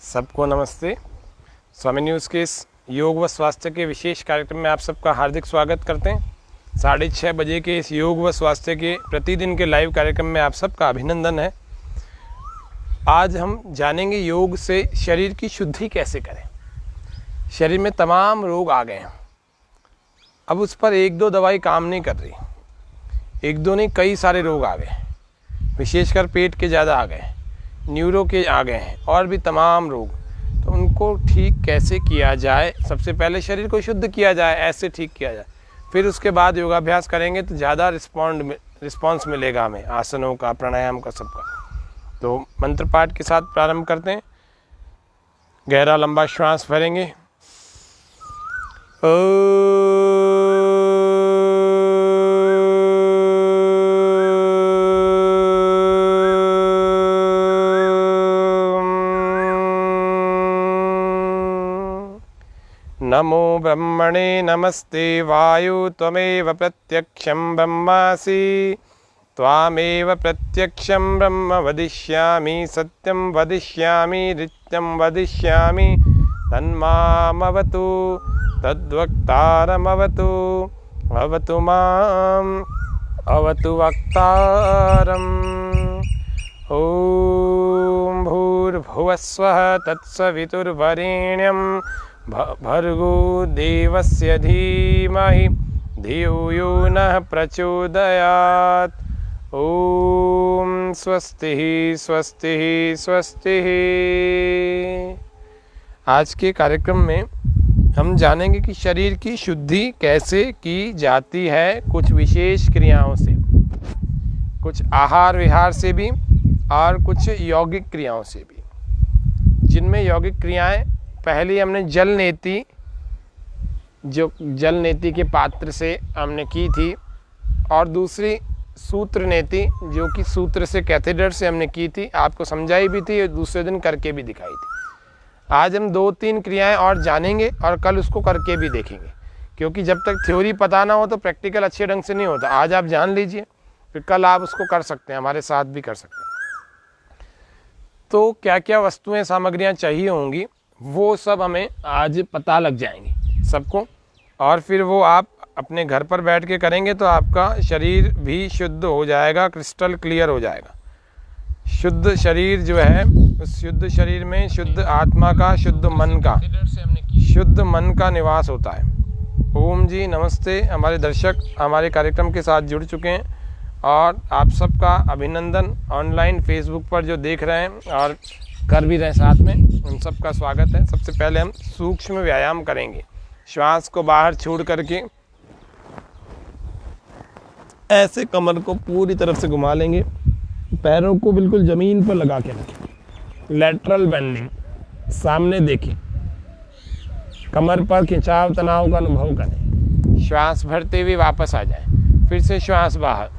सबको नमस्ते। स्वामी न्यूज़ के इस योग व स्वास्थ्य के विशेष कार्यक्रम में आप सबका हार्दिक स्वागत करते हैं। 6:30 बजे के इस योग व स्वास्थ्य के प्रतिदिन के लाइव कार्यक्रम में आप सबका अभिनंदन है। आज हम जानेंगे योग से शरीर की शुद्धि कैसे करें। शरीर में तमाम रोग आ गए हैं, अब उस पर एक दो दवाई काम नहीं कर रही। एक दो नहीं, कई सारे रोग आ गए, विशेषकर पेट के ज़्यादा आ गए, न्यूरो के आ गए हैं और भी तमाम रोग। तो उनको ठीक कैसे किया जाए? सबसे पहले शरीर को शुद्ध किया जाए, ऐसे ठीक किया जाए। फिर उसके बाद योगाभ्यास करेंगे तो ज़्यादा रिस्पॉन्स मिलेगा हमें, आसनों का, प्राणायाम का, सबका। तो मंत्र पाठ के साथ प्रारंभ करते हैं। गहरा लंबा श्वास भरेंगे। नमो ब्रह्मणे नमस्ते वायु त्वमेव प्रत्यक्षं ब्रह्मासि त्वामेव प्रत्यक्षं ब्रह्म वदिष्यामि सत्यं वदिष्यामि नित्यं वदिष्यामि तन्मामवतु तद्वक्तारमवतु अवतु माम् अवतु वक्तारम्। ॐ भूर्भुवस्वः तत्सवितुर्वरेण्यं भर्गो देवस्य धीमहि धियो यो नः प्रचोदयात्। ॐ स्वस्ति स्वस्ति स्वस्ति। आज के कार्यक्रम में हम जानेंगे कि शरीर की शुद्धि कैसे की जाती है, कुछ विशेष क्रियाओं से, कुछ आहार विहार से भी और कुछ यौगिक क्रियाओं से भी। जिनमें यौगिक क्रियाएं, पहली हमने जल नेति, जो जल नेति के पात्र से हमने की थी, और दूसरी सूत्र नेति, जो कि सूत्र से कैथेटर से हमने की थी। आपको समझाई भी थी और दूसरे दिन करके भी दिखाई थी। आज हम 2-3 क्रियाएं और जानेंगे और कल उसको करके भी देखेंगे, क्योंकि जब तक थ्योरी पता ना हो तो प्रैक्टिकल अच्छे ढंग से नहीं होता। आज आप जान लीजिए, फिर कल आप उसको कर सकते हैं, हमारे साथ भी कर सकते हैं। तो क्या क्या वस्तुएं, सामग्रियां चाहिए होंगी, वो सब हमें आज पता लग जाएंगी सबको। और फिर वो आप अपने घर पर बैठ के करेंगे तो आपका शरीर भी शुद्ध हो जाएगा, क्रिस्टल क्लियर हो जाएगा। शुद्ध शरीर जो है, उस शुद्ध शरीर में शुद्ध आत्मा का, शुद्ध मन का निवास होता है। ओम जी नमस्ते। हमारे दर्शक हमारे कार्यक्रम के साथ जुड़ चुके हैं और आप सबका अभिनंदन। ऑनलाइन फेसबुक पर जो देख रहे हैं और कर भी रहे साथ में, उन सबका स्वागत है। सबसे पहले हम सूक्ष्म व्यायाम करेंगे। श्वास को बाहर छोड़ करके ऐसे कमर को पूरी तरफ से घुमा लेंगे। पैरों को बिल्कुल ज़मीन पर लगा के रखें। लैटरल बेंडिंग, सामने देखें। कमर पर खिंचाव, तनाव का अनुभव करें। श्वास भरते हुए वापस आ जाएं। फिर से श्वास बाहर।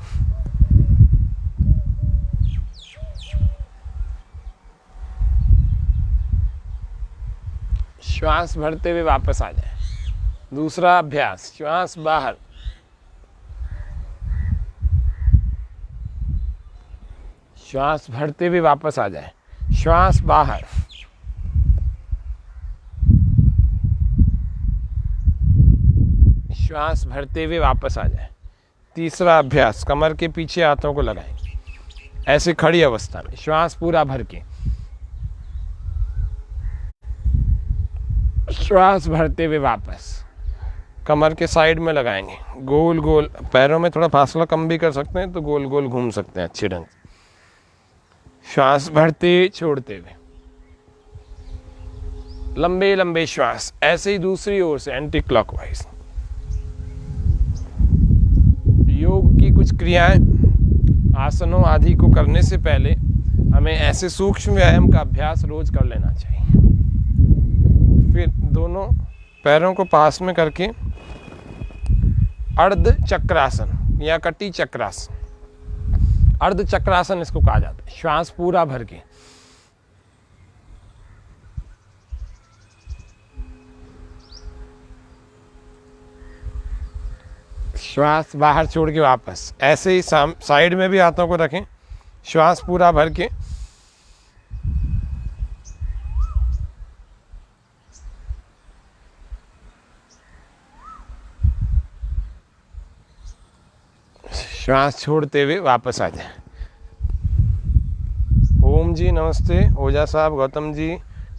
श्वास भरते हुए वापस आ जाए। दूसरा अभ्यास, श्वास बाहर। श्वास भरते हुए वापस आ जाए। श्वास बाहर। श्वास भरते हुए वापस आ जाए। तीसरा अभ्यास, कमर के पीछे हाथों को लगाएं, ऐसे खड़ी अवस्था में। श्वास पूरा भर के, श्वास भरते हुए वापस। कमर के साइड में लगाएंगे, गोल गोल। पैरों में थोड़ा फासला कम भी कर सकते हैं, तो गोल गोल घूम सकते हैं अच्छे ढंग से। श्वास भरते छोड़ते हुए, लंबे लंबे श्वास। ऐसे ही दूसरी ओर से, एंटी क्लॉकवाइज। योग की कुछ क्रियाएं, आसनों आदि को करने से पहले हमें ऐसे सूक्ष्म व्यायाम का अभ्यास रोज कर लेना चाहिए। फिर दोनों पैरों को पास में करके अर्ध चक्रासन या कटी चक्रासन, अर्ध चक्रासन इसको कहा जाता है। श्वास पूरा भर के, श्वास बाहर छोड़ के वापस। ऐसे ही साइड में भी हाथों को रखें, श्वास पूरा भर के, श्वास छोड़ते हुए वापस आ जाए। ओम जी नमस्ते, ओझा साहब, गौतम जी,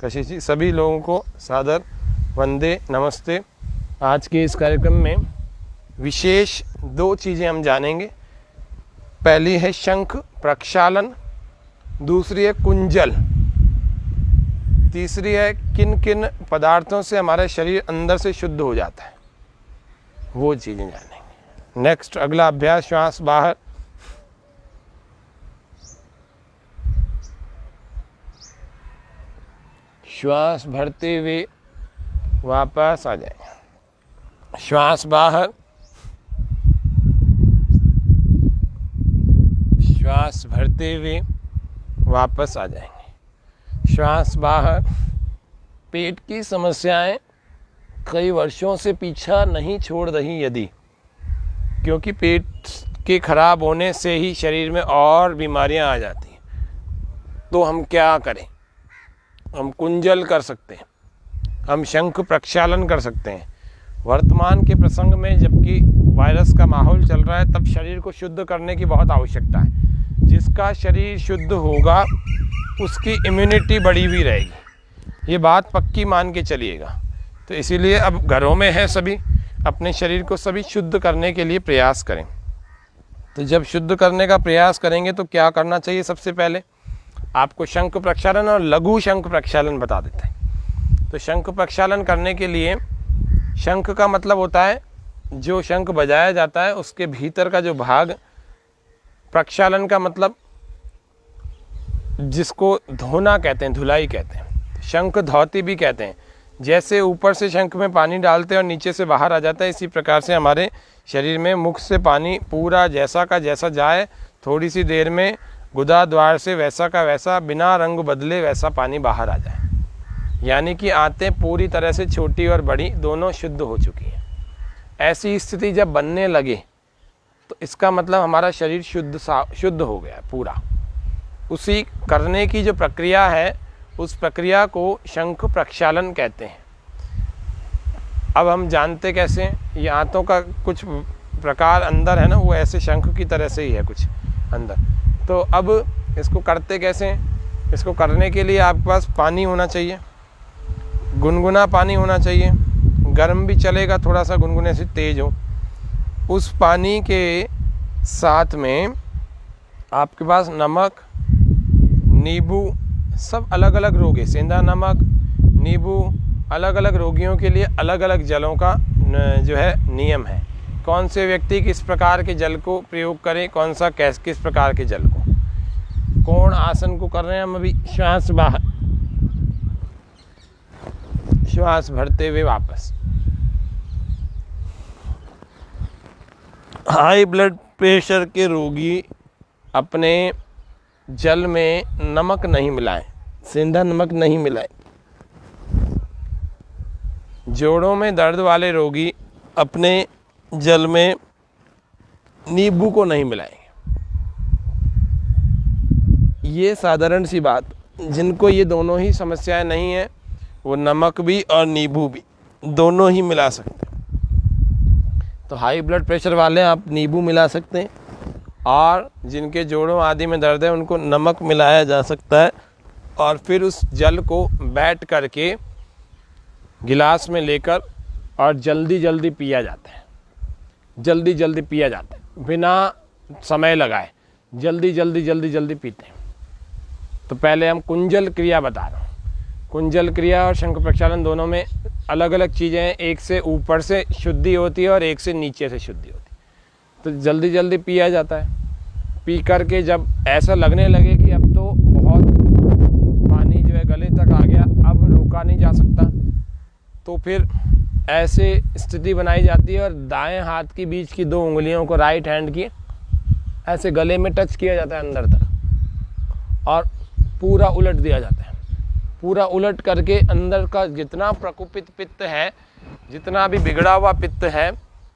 कशिश जी, सभी लोगों को सादर वंदे नमस्ते। आज के इस कार्यक्रम में विशेष 2 चीज़ें हम जानेंगे। पहली है शंख प्रक्षालन, दूसरी है कुंजल, तीसरी है किन किन पदार्थों से हमारा शरीर अंदर से शुद्ध हो जाता है, वो चीज़ें जानेंगे। नेक्स्ट अगला अभ्यास श्वास बाहर, श्वास भरते हुए वापस आ जाएंगे, श्वास बाहर, श्वास भरते हुए वापस आ जाएंगे, श्वास बाहर। पेट की समस्याएं कई वर्षों से पीछा नहीं छोड़ रही यदि, क्योंकि पेट के खराब होने से ही शरीर में और बीमारियां आ जाती हैं, तो हम क्या करें? हम कुंजल कर सकते हैं, हम शंख प्रक्षालन कर सकते हैं। वर्तमान के प्रसंग में जबकि वायरस का माहौल चल रहा है, तब शरीर को शुद्ध करने की बहुत आवश्यकता है। जिसका शरीर शुद्ध होगा उसकी इम्यूनिटी बढ़ी हुई रहेगी, ये बात पक्की मान के चलिएगा। तो इसीलिए अब घरों में है सभी, अपने शरीर को सभी शुद्ध करने के लिए प्रयास करें। तो जब शुद्ध करने का प्रयास करेंगे तो क्या करना चाहिए? सबसे पहले आपको शंख प्रक्षालन और लघु शंख प्रक्षालन बता देते हैं। तो शंख प्रक्षालन करने के लिए, शंख का मतलब होता है जो शंख बजाया जाता है उसके भीतर का जो भाग, प्रक्षालन का मतलब जिसको धोना कहते हैं, धुलाई कहते हैं, शंख धौती भी कहते हैं। जैसे ऊपर से शंख में पानी डालते हैं और नीचे से बाहर आ जाता है, इसी प्रकार से हमारे शरीर में मुख से पानी पूरा जैसा का जैसा जाए, थोड़ी सी देर में गुदा द्वार से वैसा का वैसा बिना रंग बदले वैसा पानी बाहर आ जाए। यानी कि आंतें पूरी तरह से छोटी और बड़ी दोनों शुद्ध हो चुकी हैं। ऐसी स्थिति जब बनने लगे तो इसका मतलब हमारा शरीर शुद्ध हो गया पूरा। उसी करने की जो प्रक्रिया है, उस प्रक्रिया को शंख प्रक्षालन कहते हैं। अब हम जानते कैसे? ये आंतों का कुछ प्रकार अंदर है ना, वो ऐसे शंख की तरह से ही है कुछ अंदर। तो अब इसको करते कैसे? इसको करने के लिए आपके पास पानी होना चाहिए, गुनगुना पानी होना चाहिए, गर्म भी चलेगा, थोड़ा सा गुनगुने से तेज हो। उस पानी के साथ में आपके पास नमक, नींबू, सब अलग अलग रोग है, सेंधा नमक, नींबू, अलग अलग रोगियों के लिए अलग अलग जलों का जो है नियम है। कौन से व्यक्ति किस प्रकार के जल को प्रयोग करें, कौन सा किस प्रकार के जल को। कोण आसन को कर रहे हैं हम अभी। श्वास बाहर, श्वास भरते हुए वापस। हाई ब्लड प्रेशर के रोगी अपने जल में नमक नहीं मिलाएं, सेंधा नमक नहीं मिलाएं। जोड़ों में दर्द वाले रोगी अपने जल में नींबू को नहीं मिलाएंगे। ये साधारण सी बात, जिनको ये दोनों ही समस्याएं नहीं है वो नमक भी और नींबू भी दोनों ही मिला सकते हैं। तो हाई ब्लड प्रेशर वाले आप नींबू मिला सकते हैं, और जिनके जोड़ों आदि में दर्द है उनको नमक मिलाया जा सकता है। और फिर उस जल को बैठ करके गिलास में लेकर और जल्दी जल्दी पिया जाता है, जल्दी जल्दी पिया जाता है, बिना समय लगाए जल्दी जल्दी जल्दी जल्दी पीते हैं। तो पहले हम कुंजल क्रिया बता रहा हूँ। कुंजल क्रिया और शंख प्रक्षालन दोनों में अलग अलग चीज़ें हैं। एक से ऊपर से शुद्धि होती है और एक से नीचे से शुद्धि होती है। तो जल्दी जल्दी पिया जाता है। पी करके जब ऐसा लगने लगे कि अब तो बहुत पानी जो है गले तक आ गया, अब रोका नहीं जा सकता, तो फिर ऐसे स्थिति बनाई जाती है और दाएं हाथ की बीच की 2 उंगलियों को, राइट हैंड की, ऐसे गले में टच किया जाता है अंदर तक और पूरा उलट दिया जाता है। पूरा उलट करके अंदर का जितना प्रकुपित पित्त है, जितना भी बिगड़ा हुआ पित्त है,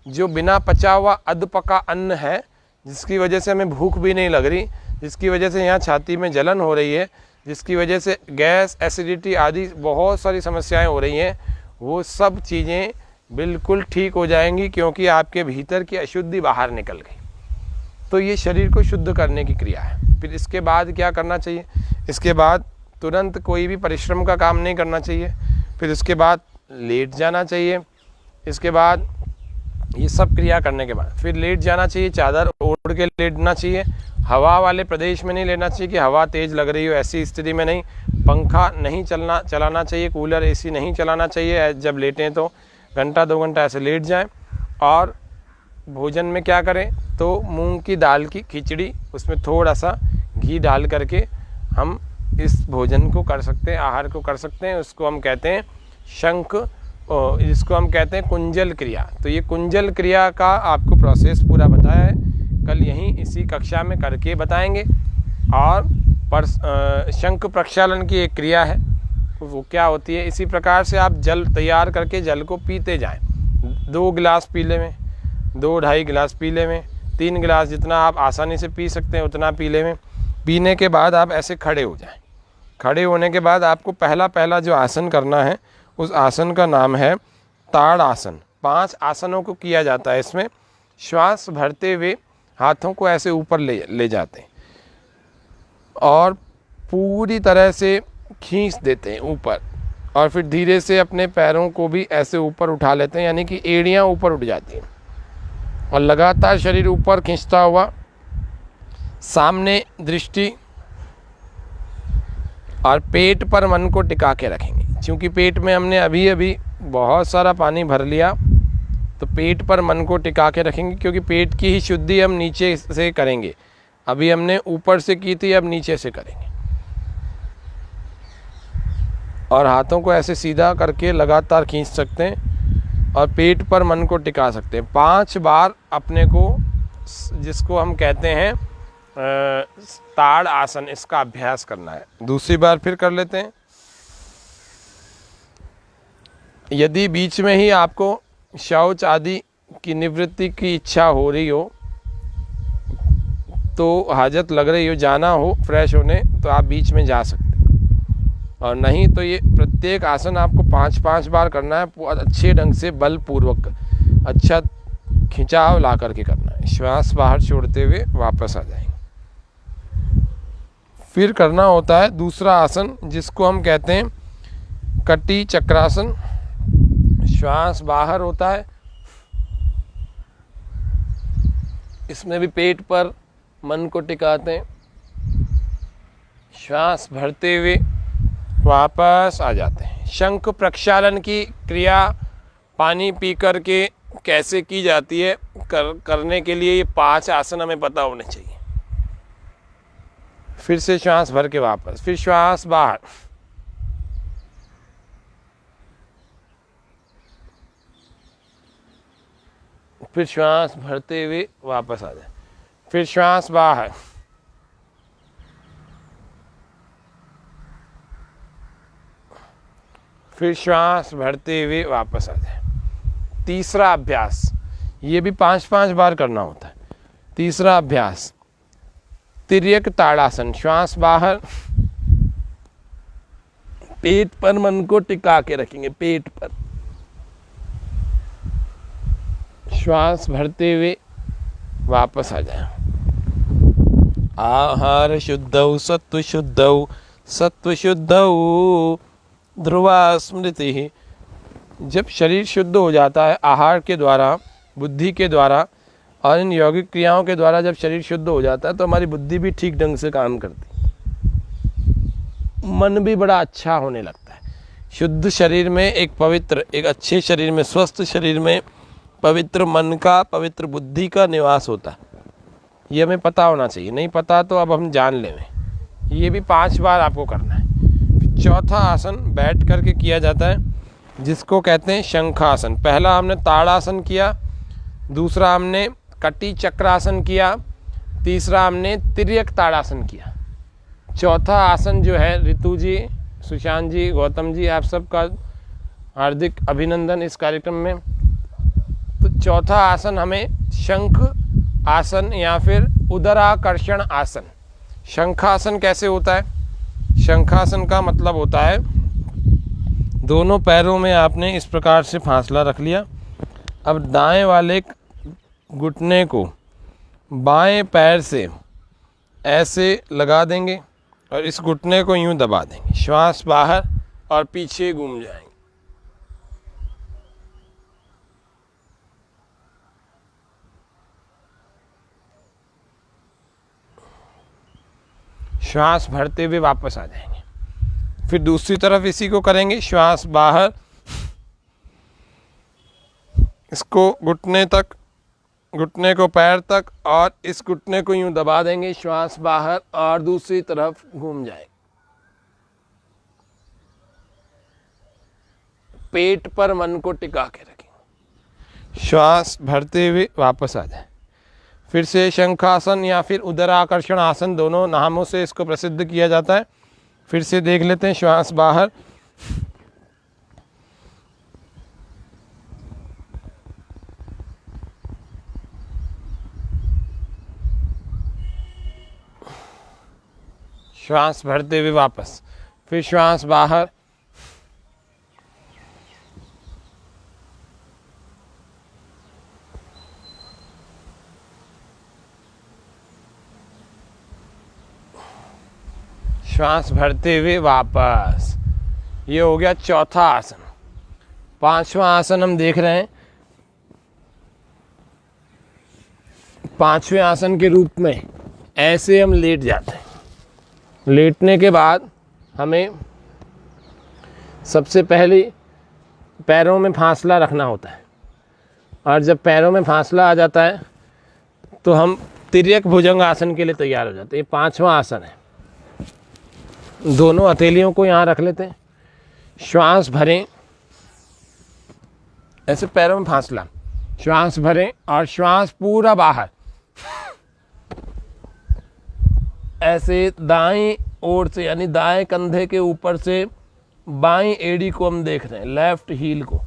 जो बिना पचा हुआ अधपका अन्न है, जिसकी वजह से हमें भूख भी नहीं लग रही, जिसकी वजह से यहाँ छाती में जलन हो रही है, जिसकी वजह से गैस, एसिडिटी आदि बहुत सारी समस्याएं हो रही हैं, वो सब चीज़ें बिल्कुल ठीक हो जाएंगी, क्योंकि आपके भीतर की अशुद्धि बाहर निकल गई। तो ये शरीर को शुद्ध करने की क्रिया है। फिर इसके बाद क्या करना चाहिए, इसके बाद तुरंत कोई भी परिश्रम का काम नहीं करना चाहिए। फिर उसके बाद लेट जाना चाहिए। इसके बाद ये सब क्रिया करने के बाद फिर लेट जाना चाहिए, चादर ओढ़ के लेटना चाहिए। हवा वाले प्रदेश में नहीं लेना चाहिए कि हवा तेज़ लग रही हो, ऐसी स्थिति में नहीं। पंखा नहीं चलाना चाहिए, कूलर एसी नहीं चलाना चाहिए। जब लेटें तो घंटा 2 घंटा ऐसे लेट जाएं। और भोजन में क्या करें, तो मूंग की दाल की खिचड़ी, उसमें थोड़ा सा घी डाल करके हम इस भोजन को कर सकते हैं, आहार को कर सकते हैं। उसको हम कहते हैं शंख, जिसको हम कहते हैं कुंजल क्रिया। तो ये कुंजल क्रिया का आपको प्रोसेस पूरा बताया है, कल यहीं इसी कक्षा में करके बताएंगे। और शंख प्रक्षालन की एक क्रिया है, वो क्या होती है, इसी प्रकार से आप जल तैयार करके जल को पीते जाएं। 2 गिलास पी ले में, 2-2.5 गिलास पी ले में, 3 गिलास, जितना आप आसानी से पी सकते हैं उतना पी ले में। पीने के बाद आप ऐसे खड़े हो जाएं। खड़े होने के बाद आपको पहला जो आसन करना है, उस आसन का नाम है ताड़ आसन। 5 आसनों को किया जाता है। इसमें श्वास भरते हुए हाथों को ऐसे ऊपर ले जाते हैं और पूरी तरह से खींच देते हैं ऊपर, और फिर धीरे से अपने पैरों को भी ऐसे ऊपर उठा लेते हैं, यानी कि एड़ियाँ ऊपर उठ जाती हैं। और लगातार शरीर ऊपर खींचता हुआ सामने दृष्टि और पेट पर मन को टिका के रखेंगे। क्योंकि पेट में हमने अभी बहुत सारा पानी भर लिया, तो पेट पर मन को टिका के रखेंगे, क्योंकि पेट की ही शुद्धि हम नीचे से करेंगे। अभी हमने ऊपर से की थी, अब नीचे से करेंगे। और हाथों को ऐसे सीधा करके लगातार खींच सकते हैं और पेट पर मन को टिका सकते हैं। 5 बार अपने को, जिसको हम कहते हैं ताड़ आसन, इसका अभ्यास करना है। दूसरी बार फिर कर लेते हैं। यदि बीच में ही आपको शौच आदि की निवृत्ति की इच्छा हो रही हो, तो हाजत लग रही हो, जाना हो फ्रेश होने, तो आप बीच में जा सकते हैं। और नहीं तो ये प्रत्येक आसन आपको 5-5 बार करना है, अच्छे ढंग से बलपूर्वक, अच्छा खिंचाव ला करके करना है। श्वास बाहर छोड़ते हुए वापस आ जाएंगे। फिर करना होता है दूसरा आसन, जिसको हम कहते हैं कटी चक्रासन। श्वास बाहर होता है, इसमें भी पेट पर मन को टिकाते हैं, श्वास भरते हुए वापस आ जाते हैं। शंख प्रक्षालन की क्रिया पानी पी कर के कैसे की जाती है, करने के लिए ये 5 आसन हमें पता होने चाहिए। फिर से श्वास भर के वापस, फिर श्वास बाहर, फिर श्वास भरते हुए वापस आ जाए, फिर श्वास बाहर, फिर श्वास भरते हुए वापस आ जाए। तीसरा अभ्यास, ये भी 5-5 बार करना होता है। तीसरा अभ्यास तिर्यक ताड़ासन। श्वास बाहर, पेट पर मन को टिका के रखेंगे, पेट पर, श्वास भरते हुए वापस आ जाए। आहार शुद्धौ सत्व शुद्धौ, सत्व शुद्धौ ध्रुवा स्मृति। जब शरीर शुद्ध हो जाता है आहार के द्वारा, बुद्धि के द्वारा और इन यौगिक क्रियाओं के द्वारा, जब शरीर शुद्ध हो जाता है तो हमारी बुद्धि भी ठीक ढंग से काम करती है, मन भी बड़ा अच्छा होने लगता है। शुद्ध शरीर में एक पवित्र, एक अच्छे शरीर में, स्वस्थ शरीर में पवित्र मन का, पवित्र बुद्धि का निवास होता है। ये हमें पता होना चाहिए, नहीं पता तो अब हम जान लें। ये भी 5 बार आपको करना है। चौथा आसन बैठ करके किया जाता है, जिसको कहते हैं शंखासन। पहला हमने ताड़ासन किया, दूसरा हमने कटी चक्रासन किया, तीसरा हमने तिर्यक ताड़ासन किया। चौथा आसन जो है, ऋतु जी, सुशांत जी, गौतम जी, आप सबका हार्दिक अभिनंदन इस कार्यक्रम में। तो चौथा आसन हमें शंख आसन या फिर उदराकर्षण आसन। शंखासन कैसे होता है? शंखासन का मतलब होता है, दोनों पैरों में आपने इस प्रकार से फासला रख लिया। अब दाएं वाले घुटने को बाएं पैर से ऐसे लगा देंगे और इस घुटने को यूं दबा देंगे, श्वास बाहर और पीछे घूम जाएंगे। श्वास भरते हुए वापस आ जाएंगे। फिर दूसरी तरफ इसी को करेंगे, श्वास बाहर, इसको घुटने तक, घुटने को पैर तक और इस घुटने को यूं दबा देंगे, श्वास बाहर और दूसरी तरफ घूम जाएंगे। पेट पर मन को टिका के रखेंगे, श्वास भरते हुए वापस आ जाए। फिर से शंखासन या फिर उदराकर्षण आसन, दोनों नामों से इसको प्रसिद्ध किया जाता है। फिर से देख लेते हैं, श्वास बाहर, श्वास भरते हुए वापस, फिर श्वास बाहर, श्वास भरते हुए वापस। ये हो गया चौथा आसन। पांचवा आसन हम देख रहे हैं। पांचवें आसन के रूप में ऐसे हम लेट जाते हैं। लेटने के बाद हमें सबसे पहले पैरों में फासला रखना होता है, और जब पैरों में फासला आ जाता है तो हम तिर्यक भुजंग आसन के लिए तैयार हो जाते हैं। ये पांचवा आसन है। दोनों हथेलियों को यहाँ रख लेते हैं, श्वास भरें, ऐसे पैरों में फासला, श्वास भरें और श्वास पूरा बाहर, ऐसे दाएं ओर से यानी दाएं कंधे के ऊपर से बाएं एड़ी को हम देख रहे हैं, लेफ्ट हील को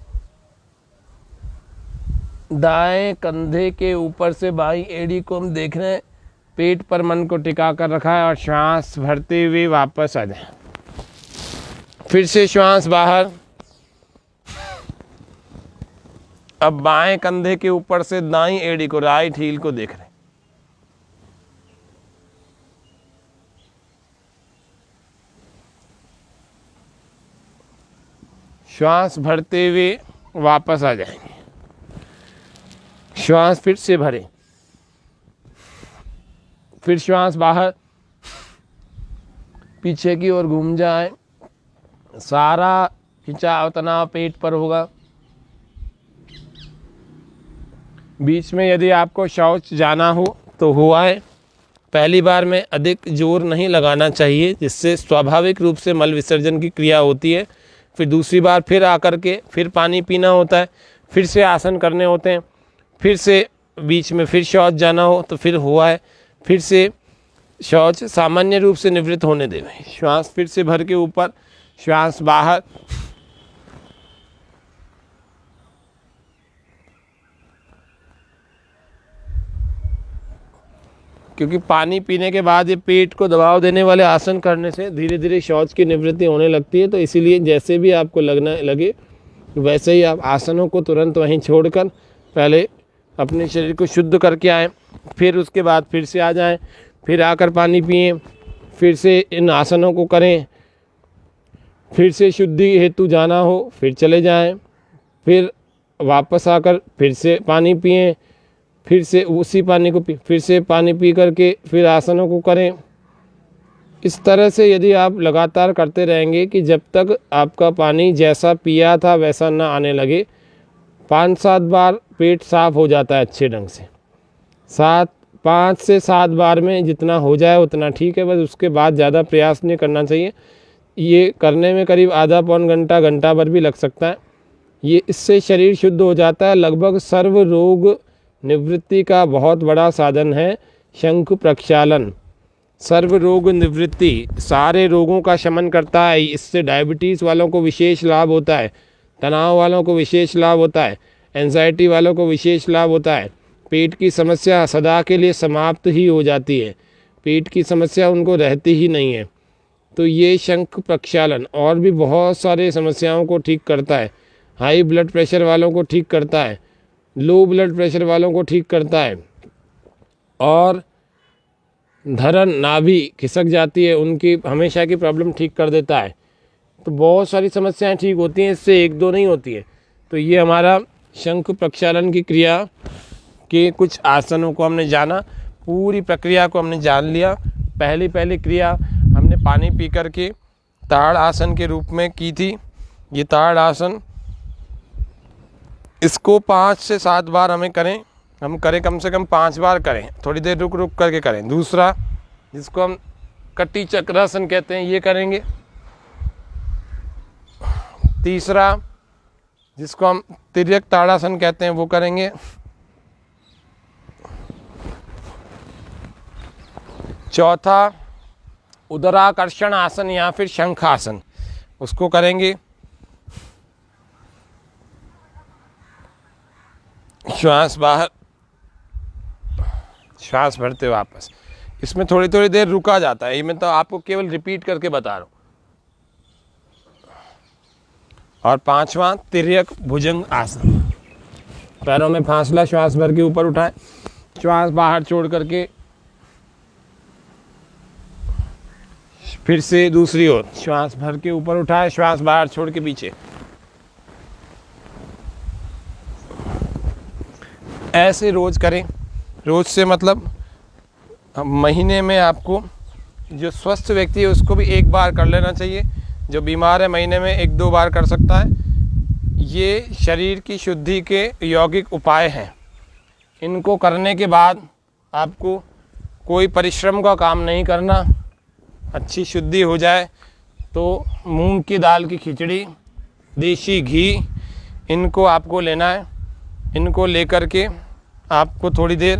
दाएं कंधे के ऊपर से बाईं एड़ी को हम देख रहे हैं। पेट पर मन को टिका कर रखा है और श्वास भरते हुए वापस आ जाए। फिर से श्वास बाहर, अब बाएं कंधे के ऊपर से दाईं एड़ी को, राइट हील को देख रहे हैं। श्वास भरते हुए वापस आ जाएंगे। श्वास फिर से भरें, फिर श्वास बाहर, पीछे की ओर घूम जाए। सारा खिंचाव तनाव पेट पर होगा। बीच में यदि आपको शौच जाना हो तो हुआ है। पहली बार में अधिक जोर नहीं लगाना चाहिए, जिससे स्वाभाविक रूप से मल विसर्जन की क्रिया होती है। फिर दूसरी बार फिर आकर के फिर पानी पीना होता है, फिर से आसन करने होते हैं, फिर से बीच में फिर शौच जाना हो तो फिर हुआ है, फिर से शौच सामान्य रूप से निवृत्त होने देवें। श्वास फिर से भर के ऊपर, श्वास बाहर, क्योंकि पानी पीने के बाद ये पेट को दबाव देने वाले आसन करने से धीरे धीरे शौच की निवृत्ति होने लगती है। तो इसीलिए जैसे भी आपको लगना लगे वैसे ही आप आसनों को तुरंत वहीं छोड़कर पहले अपने शरीर को शुद्ध करके आएँ, फिर उसके बाद फिर से आ जाएं, फिर आकर पानी पिएं, फिर से इन आसनों को करें, फिर से शुद्धि हेतु जाना हो फिर चले जाएं, फिर वापस आकर फिर से पानी पिएं, फिर से उसी पानी को फिर से पानी पी करके फिर आसनों को करें। इस तरह से यदि आप लगातार करते रहेंगे कि जब तक आपका पानी जैसा पिया था वैसा ना आने लगे, 5-7 बार पेट साफ हो जाता है अच्छे ढंग से। 5 से 7 बार में जितना हो जाए उतना ठीक है, बस उसके बाद ज़्यादा प्रयास नहीं करना चाहिए। ये करने में करीब आधा पौन घंटा, घंटा भर भी लग सकता है। ये इससे शरीर शुद्ध हो जाता है। लगभग सर्व रोग निवृत्ति का बहुत बड़ा साधन है शंख प्रक्षालन। सर्व रोग निवृत्ति सारे रोगों का शमन करता है। इससे डायबिटीज़ वालों को विशेष लाभ होता है, तनाव वालों को विशेष लाभ होता है, एंजाइटी वालों को विशेष लाभ होता है। पेट की समस्या सदा के लिए समाप्त ही हो जाती है, पेट की समस्या उनको रहती ही नहीं है। तो ये शंख प्रक्षालन और भी बहुत सारे समस्याओं को ठीक करता है। हाई ब्लड प्रेशर वालों को ठीक करता है, लो ब्लड प्रेशर वालों को ठीक करता है, और धरण नाभि खिसक जाती है, उनकी हमेशा की प्रॉब्लम ठीक कर देता है। तो बहुत सारी समस्याएं ठीक होती हैं, इससे एक दो नहीं होती है। तो ये हमारा शंख प्रक्षालन की क्रिया के कुछ आसनों को हमने जाना, पूरी प्रक्रिया को हमने जान लिया। पहली क्रिया हमने पानी पी कर के ताड़ आसन के रूप में की थी। ये ताड़ आसन, इसको 5 से 7 बार हम करें, कम से कम 5 बार करें, थोड़ी देर रुक रुक करके करें। दूसरा, जिसको हम कटी चक्रासन कहते हैं, ये करेंगे। तीसरा, जिसको हम तिर्यक ताड़ासन कहते हैं, वो करेंगे। चौथा, उदराकर्षण आसन या फिर शंख आसन, उसको करेंगे। श्वास बाहर, श्वास भरते वापस। इसमें थोड़ी थोड़ी देर रुका जाता है, ये मैं तो आपको केवल रिपीट करके बता रहा हूँ। और 5वां, तिर्यक भुजंग आसन। पैरों में फासला, श्वास भर के ऊपर उठाएं, श्वास बाहर छोड़ करके फिर से दूसरी ओर, श्वास भर के ऊपर उठाएं, श्वास बाहर छोड़ के पीछे। ऐसे रोज करें। रोज से मतलब महीने में आपको, जो स्वस्थ व्यक्ति है उसको भी 1 बार कर लेना चाहिए। जो बीमार है महीने में 1-2 बार कर सकता है। ये शरीर की शुद्धि के यौगिक उपाय हैं। इनको करने के बाद आपको कोई परिश्रम का काम नहीं करना। अच्छी शुद्धि हो जाए तो मूंग की दाल की खिचड़ी, देसी घी, इनको आपको लेना है। इनको लेकर के आपको थोड़ी देर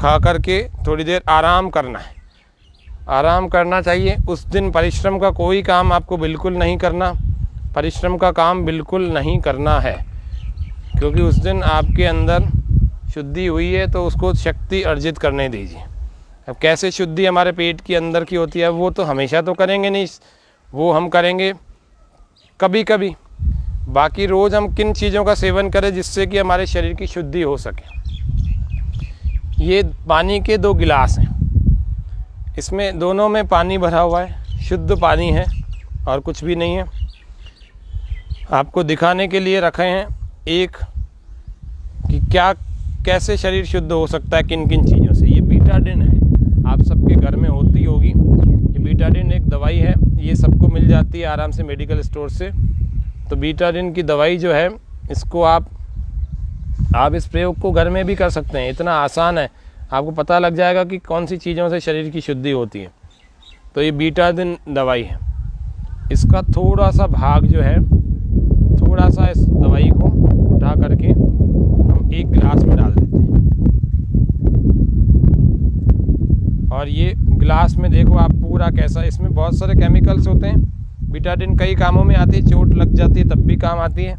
खा करके थोड़ी देर आराम करना है। आराम करना चाहिए। उस दिन परिश्रम का कोई काम आपको बिल्कुल नहीं करना। परिश्रम का काम बिल्कुल नहीं करना है, क्योंकि उस दिन आपके अंदर शुद्धि हुई है, तो उसको शक्ति अर्जित करने दीजिए। अब कैसे शुद्धि हमारे पेट के अंदर की होती है, वो तो हमेशा तो करेंगे नहीं, वो हम करेंगे कभी कभी। बाकी रोज़ हम किन चीज़ों का सेवन करें जिससे कि हमारे शरीर की शुद्धि हो सके। ये पानी के 2 गिलास हैं, इसमें दोनों में पानी भरा हुआ है, शुद्ध पानी है और कुछ भी नहीं है। आपको दिखाने के लिए रखे हैं एक, कि क्या कैसे शरीर शुद्ध हो सकता है, किन किन चीज़ों से। ये बीटाडिन है, आप सबके घर में होती होगी। ये बीटाडिन एक दवाई है, ये सबको मिल जाती है आराम से मेडिकल स्टोर से। तो बीटाडिन की दवाई जो है, इसको आप इस प्रयोग को घर में भी कर सकते हैं। इतना आसान है, आपको पता लग जाएगा कि कौन सी चीज़ों से शरीर की शुद्धि होती है। तो ये बीटाडिन दवाई है। इसका थोड़ा सा भाग जो है, थोड़ा सा इस दवाई को उठा करके हम एक गिलास में डाल देते हैं। और ये गिलास में देखो आप पूरा कैसा, इसमें बहुत सारे केमिकल्स होते हैं। बीटाडिन कई कामों में आती है, चोट लग जाती है तब भी काम आती है,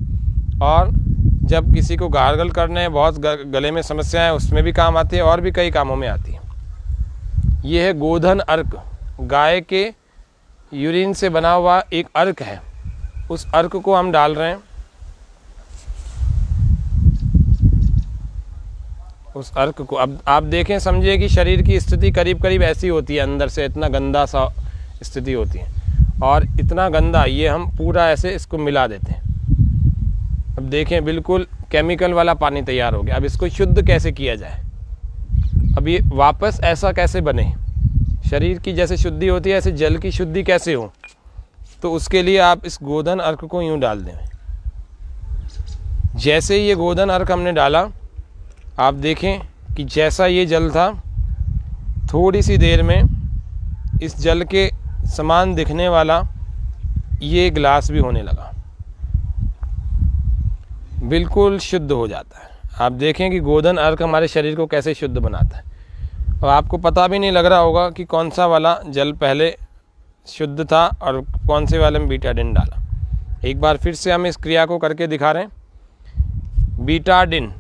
और जब किसी को गार्गल करने, बहुत गले में समस्या है, उसमें भी काम आती है, और भी कई कामों में आती है। ये है गोधन अर्क, गाय के यूरिन से बना हुआ एक अर्क है। उस अर्क को हम डाल रहे हैं। उस अर्क को अब आप देखें, समझिए कि शरीर की स्थिति करीब करीब ऐसी होती है, अंदर से इतना गंदा सा स्थिति होती है, और इतना गंदा, ये हम पूरा ऐसे इसको मिला देते हैं। अब देखें, बिल्कुल केमिकल वाला पानी तैयार हो गया। अब इसको शुद्ध कैसे किया जाए, अब ये वापस ऐसा कैसे बने, शरीर की जैसे शुद्धि होती है ऐसे जल की शुद्धि कैसे हो। तो उसके लिए आप इस गोधन अर्क को यूँ डाल दें। जैसे ये गोधन अर्क हमने डाला, आप देखें कि जैसा ये जल था, थोड़ी सी देर में इस जल के समान दिखने वाला ये गिलास भी होने लगा, बिल्कुल शुद्ध हो जाता है। आप देखें कि गोधन अर्क हमारे शरीर को कैसे शुद्ध बनाता है। और आपको पता भी नहीं लग रहा होगा कि कौन सा वाला जल पहले शुद्ध था और कौन से वाले में बीटाडिन डाला। एक बार फिर से हम इस क्रिया को करके दिखा रहे हैं। बीटाडिन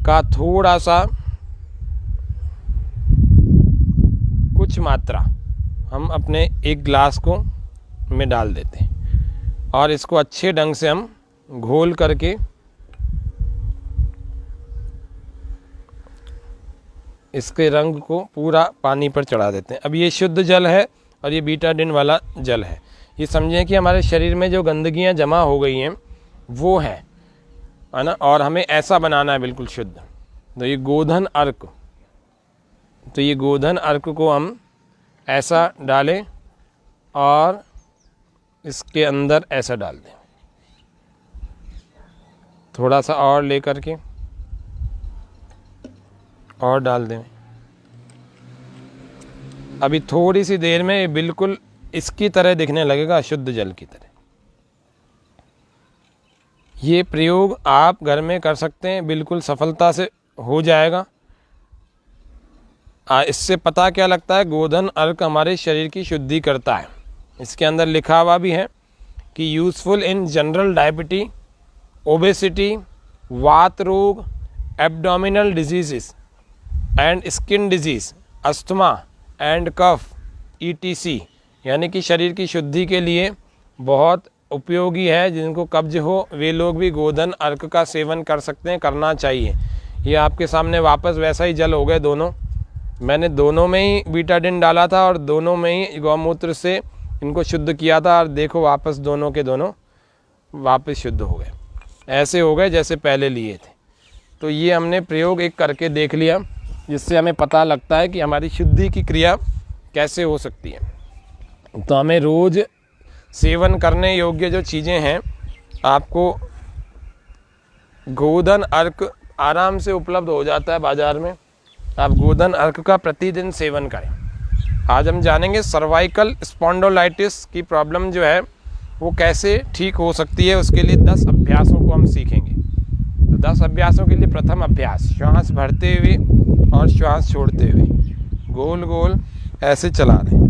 का थोड़ा सा, कुछ मात्रा हम अपने एक गिलास को में डाल देते हैं, और इसको अच्छे ढंग से हम घोल करके इसके रंग को पूरा पानी पर चढ़ा देते हैं। अब ये शुद्ध जल है और ये बीटाडिन वाला जल है। ये समझें कि हमारे शरीर में जो गंदगियाँ जमा हो गई हैं वो है ना, और हमें ऐसा बनाना है बिल्कुल शुद्ध। तो ये गोधन अर्क, तो ये गोधन अर्क को हम ऐसा डालें और इसके अंदर ऐसा डाल दें, थोड़ा सा और ले करके और डाल दें। अभी थोड़ी सी देर में ये बिल्कुल इसकी तरह दिखने लगेगा, शुद्ध जल की तरह। ये प्रयोग आप घर में कर सकते हैं, बिल्कुल सफलता से हो जाएगा। इससे पता क्या लगता है, गोधन अर्क हमारे शरीर की शुद्धि करता है। इसके अंदर लिखा हुआ भी है कि useful in general diabetes, obesity, वात रोग, abdominal disease and skin disease, asthma and cough ETC, यानी कि शरीर की शुद्धि के लिए बहुत उपयोगी है। जिनको कब्ज हो वे लोग भी गोधन अर्क का सेवन कर सकते हैं, करना चाहिए। ये आपके सामने वापस वैसा ही जल हो गए दोनों। मैंने दोनों में ही बीटाडिन डाला था और दोनों में ही गौमूत्र से इनको शुद्ध किया था, और देखो वापस दोनों के दोनों वापस शुद्ध हो गए, ऐसे हो गए जैसे पहले लिए थे। तो ये हमने प्रयोग एक करके देख लिया, जिससे हमें पता लगता है कि हमारी शुद्धि की क्रिया कैसे हो सकती है। तो हमें रोज़ सेवन करने योग्य जो चीज़ें हैं, आपको गोधन अर्क आराम से उपलब्ध हो जाता है बाज़ार में। आप गोधन अर्क का प्रतिदिन सेवन करें। आज हम जानेंगे सर्वाइकल स्पॉन्डिलोलाइटिस की प्रॉब्लम जो है वो कैसे ठीक हो सकती है। उसके लिए 10 अभ्यासों को हम सीखेंगे। तो 10 अभ्यासों के लिए प्रथम अभ्यास, श्वास भरते हुए और श्वास छोड़ते हुए गोल गोल ऐसे चला दें।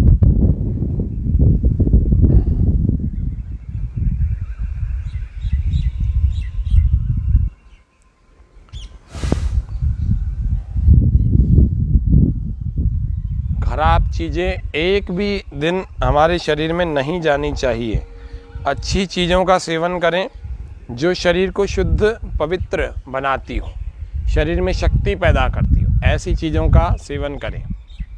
खराब चीज़ें एक भी दिन हमारे शरीर में नहीं जानी चाहिए। अच्छी चीज़ों का सेवन करें जो शरीर को शुद्ध पवित्र बनाती हो, शरीर में शक्ति पैदा करती हो, ऐसी चीज़ों का सेवन करें।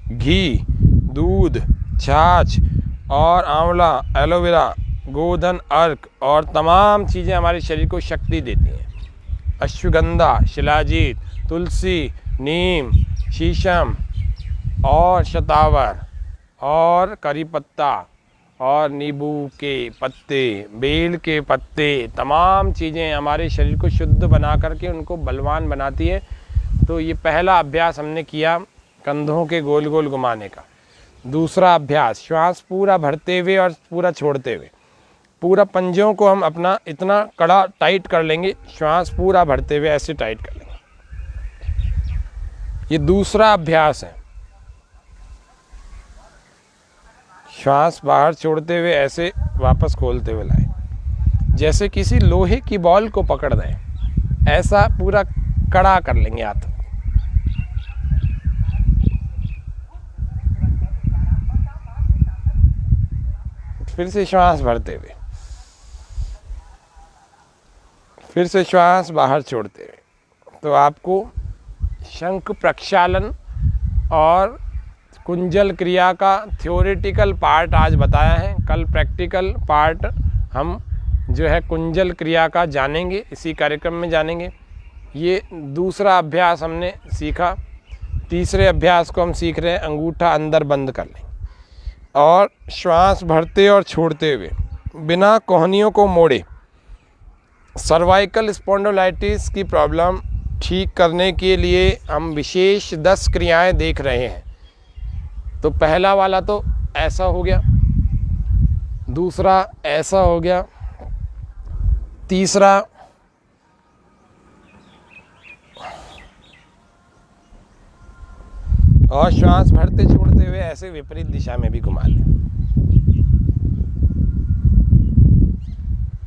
घी, दूध, छाछ और आंवला, एलोवेरा, गोधन अर्क और तमाम चीज़ें हमारे शरीर को शक्ति देती हैं। अश्वगंधा, शिलाजीत, तुलसी, नीम, शीशम और शतावर और करी पत्ता और नींबू के पत्ते, बेल के पत्ते, तमाम चीज़ें हमारे शरीर को शुद्ध बना करके उनको बलवान बनाती है। तो ये पहला अभ्यास हमने किया कंधों के गोल गोल घुमाने का। दूसरा अभ्यास, श्वास पूरा भरते हुए और पूरा छोड़ते हुए। पूरा पंजों को हम अपना इतना कड़ा टाइट कर लेंगे, श्वास पूरा भरते हुए ऐसे टाइट कर लेंगे। ये दूसरा अभ्यास है। श्वास बाहर छोड़ते हुए ऐसे वापस खोलते हुए लाएं, जैसे किसी लोहे की बॉल को पकड़ दें, ऐसा पूरा कड़ा कर लेंगे हाथ। फिर से श्वास भरते हुए, फिर से श्वास बाहर छोड़ते हुए। तो आपको शंख प्रक्षालन और कुंजल क्रिया का थ्योरेटिकल पार्ट आज बताया है। कल प्रैक्टिकल पार्ट हम जो है कुंजल क्रिया का जानेंगे, इसी कार्यक्रम में जानेंगे। ये दूसरा अभ्यास हमने सीखा। तीसरे अभ्यास को हम सीख रहे हैं, अंगूठा अंदर बंद कर लें और श्वास भरते और छोड़ते हुए बिना कोहनियों को मोड़े सर्वाइकल स्पॉन्डिलोलाइटिस की प्रॉब्लम ठीक करने के लिए हम विशेष 10 क्रियाएं देख रहे हैं। तो पहला वाला तो ऐसा हो गया, दूसरा ऐसा हो गया, तीसरा और श्वास भरते छोड़ते हुए ऐसे विपरीत दिशा में भी घुमा लें।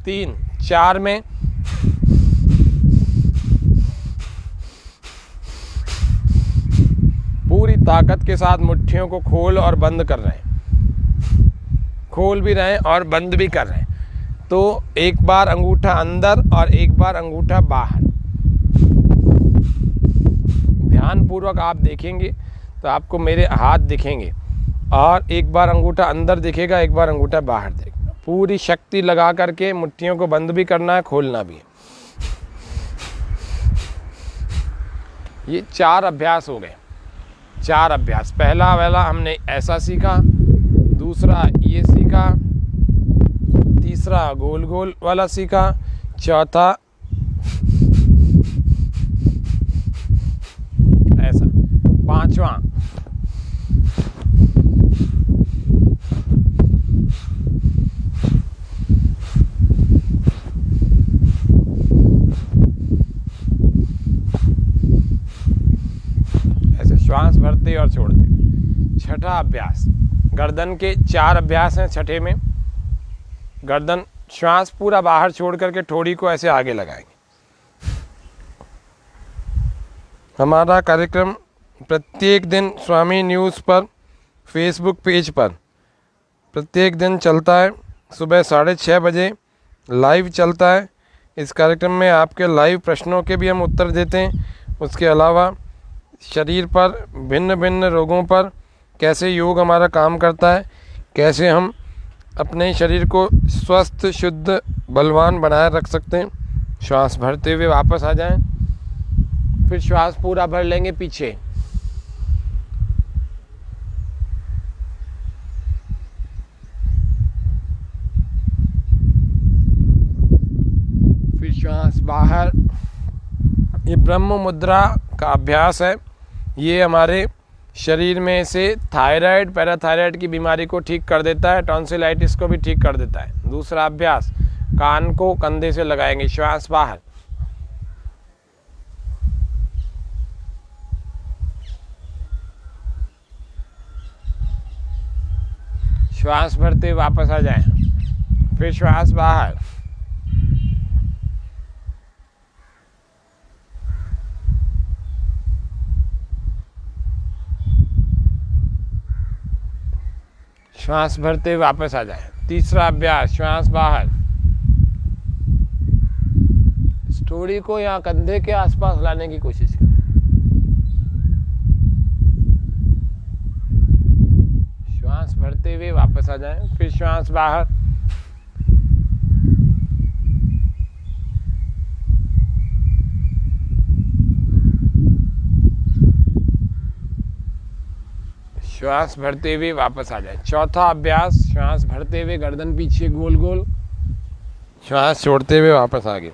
3, 4 में पूरी ताकत के साथ मुट्ठियों को खोल और बंद कर रहे हैं, खोल भी रहे हैं और बंद भी कर रहे हैं। तो एक बार अंगूठा अंदर और एक बार अंगूठा बाहर। ध्यानपूर्वक आप देखेंगे तो आपको मेरे हाथ दिखेंगे, और एक बार अंगूठा अंदर दिखेगा, एक बार अंगूठा बाहर दिखेगा। पूरी शक्ति लगा करके मुट्ठियों को बंद भी करना है, खोलना भी है। ये 4 अभ्यास हो गए, 4 अभ्यास। पहला वाला हमने ऐसा सीखा, दूसरा ये सीखा, तीसरा गोल गोल वाला सीखा, चौथा ऐसा, पांचवा ऐसे श्वास भरते और छोड़ते। छठा अभ्यास, गर्दन के 4 अभ्यास हैं। छठे में गर्दन, श्वास पूरा बाहर छोड़ करके ठोड़ी को ऐसे आगे लगाएंगे। हमारा कार्यक्रम प्रत्येक दिन स्वामी न्यूज़ पर, फेसबुक पेज पर प्रत्येक दिन चलता है। सुबह 6:30 बजे लाइव चलता है। इस कार्यक्रम में आपके लाइव प्रश्नों के भी हम उत्तर देते हैं। उसके अलावा शरीर पर, भिन्न भिन्न रोगों पर कैसे योग हमारा काम करता है, कैसे हम अपने शरीर को स्वस्थ, शुद्ध, बलवान बनाए रख सकते हैं। श्वास भरते हुए वापस आ जाएं, फिर श्वास पूरा भर लेंगे पीछे। फिर श्वास बाहर। ये ब्रह्म मुद्रा का अभ्यास है। ये हमारे शरीर में से थायराइड, पैराथायराइड की बीमारी को ठीक कर देता है, टॉन्सिलाइटिस को भी ठीक कर देता है। दूसरा अभ्यास, कान को कंधे से लगाएंगे, श्वास बाहर। श्वास भरते वापस आ जाएं, फिर श्वास बाहर। श्वास भरते वापस आ जाए। तीसरा अभ्यास, श्वास बाहर। स्टोरी को यहाँ कंधे के आसपास लाने की कोशिश करें। श्वास भरते हुए वापस आ जाए, फिर श्वास बाहर। श्वास भरते हुए वापस आ जाए। चौथा अभ्यास, श्वास भरते हुए गर्दन पीछे गोल गोल, श्वास छोड़ते हुए वापस आगे।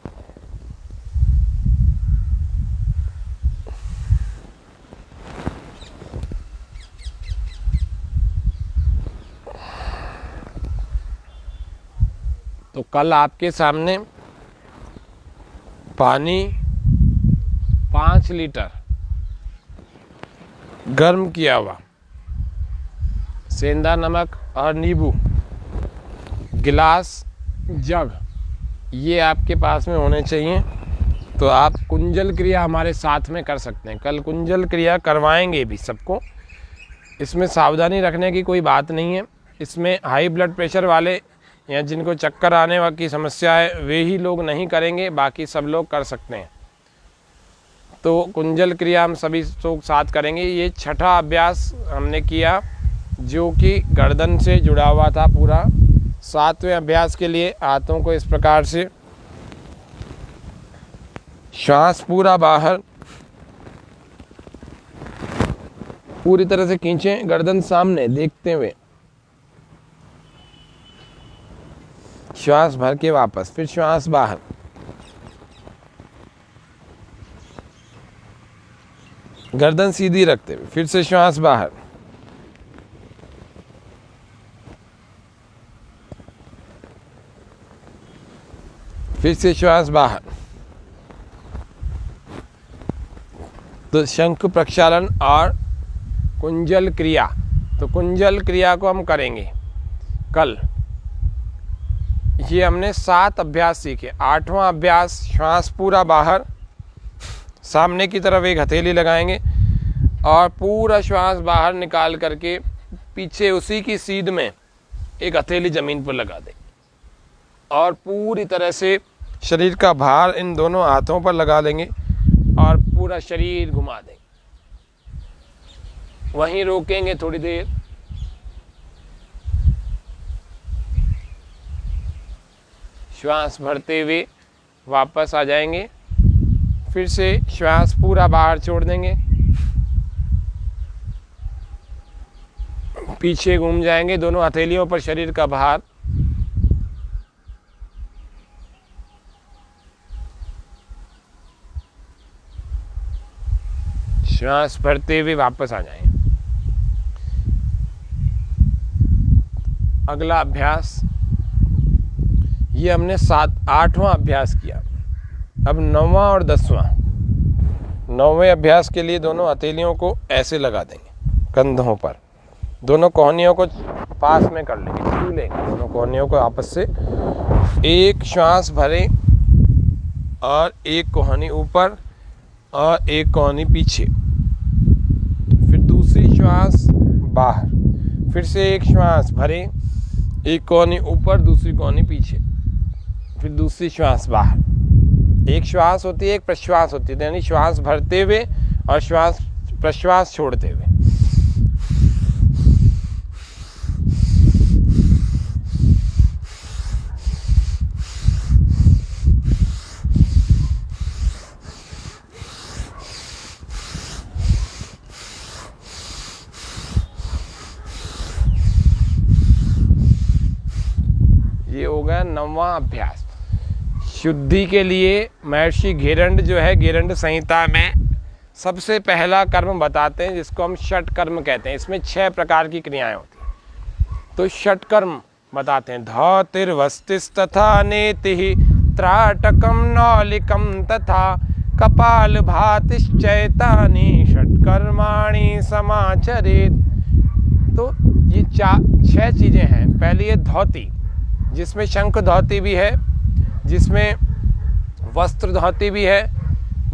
तो कल आपके सामने पानी 5 लीटर गर्म किया हुआ, सेंधा नमक और नींबू, गिलास, जग, ये आपके पास में होने चाहिए। तो आप कुंजल क्रिया हमारे साथ में कर सकते हैं। कल कुंजल क्रिया करवाएंगे भी सबको। इसमें सावधानी रखने की कोई बात नहीं है। इसमें हाई ब्लड प्रेशर वाले या जिनको चक्कर आने की समस्या है वे ही लोग नहीं करेंगे, बाकी सब लोग कर सकते हैं। तो कुंजल क्रिया हम सभी लोग साथ करेंगे। ये छठा अभ्यास हमने किया जो कि गर्दन से जुड़ा हुआ था पूरा। 7वें अभ्यास के लिए हाथों को इस प्रकार से, श्वास पूरा बाहर, पूरी तरह से खींचें, गर्दन सामने देखते हुए, श्वास भर के वापस, फिर श्वास बाहर। गर्दन सीधी रखते हुए, फिर से श्वास बाहर। फिर से श्वास बाहर। तो शंख प्रक्षालन और कुंजल क्रिया, तो कुंजल क्रिया को हम करेंगे कल। ये हमने 7 अभ्यास सीखे। 8वां अभ्यास, श्वास पूरा बाहर, सामने की तरफ एक हथेली लगाएंगे और पूरा श्वास बाहर निकाल करके पीछे उसी की सीध में एक हथेली ज़मीन पर लगा दें और पूरी तरह से शरीर का भार इन दोनों हाथों पर लगा लेंगे और पूरा शरीर घुमा देंगे। वहीं रोकेंगे थोड़ी देर। श्वास भरते हुए वापस आ जाएंगे। फिर से श्वास पूरा बाहर छोड़ देंगे, पीछे घूम जाएंगे, दोनों हथेलियों पर शरीर का भार। श्वास भरते हुए वापस आ जाएं। अगला अभ्यास, ये हमने 8वां अभ्यास किया। अब 9वां और 10वां। 9वें अभ्यास के लिए दोनों हथेलियों को ऐसे लगा देंगे कंधों पर, दोनों कोहनियों को पास में कर लेंगे, छू लेंगे दोनों कोहनियों को आपस से। एक श्वास भरें और एक कोहनी ऊपर और एक कोहनी पीछे, फिर दूसरी श्वास बाहर, फिर से एक श्वास भरें, एक कोहनी ऊपर दूसरी कोहनी पीछे, फिर दूसरी श्वास बाहर। एक श्वास होती है, एक प्रश्वास होती है, यानी श्वास भरते हुए और श्वास प्रश्वास छोड़ते हुए। ये हो गया 9वां अभ्यास। शुद्धि के लिए महर्षि घेरंड जो है, घेरंड संहिता में सबसे पहला कर्म बताते हैं, जिसको हम षट कर्म कहते हैं। इसमें 6 प्रकार की क्रियाएं होती हैं। तो षट कर्म बताते हैं, धौतिर्वस्तिस्तथा नेतिः त्राटकम नौलिकम तथा कपाल भातिश्चैतानि षट्कर्माणि समाचरेत्। तो ये 6 चीज़ें हैं। पहली है धौति, जिसमें शंख धौति भी है, जिसमें वस्त्र धौति भी है,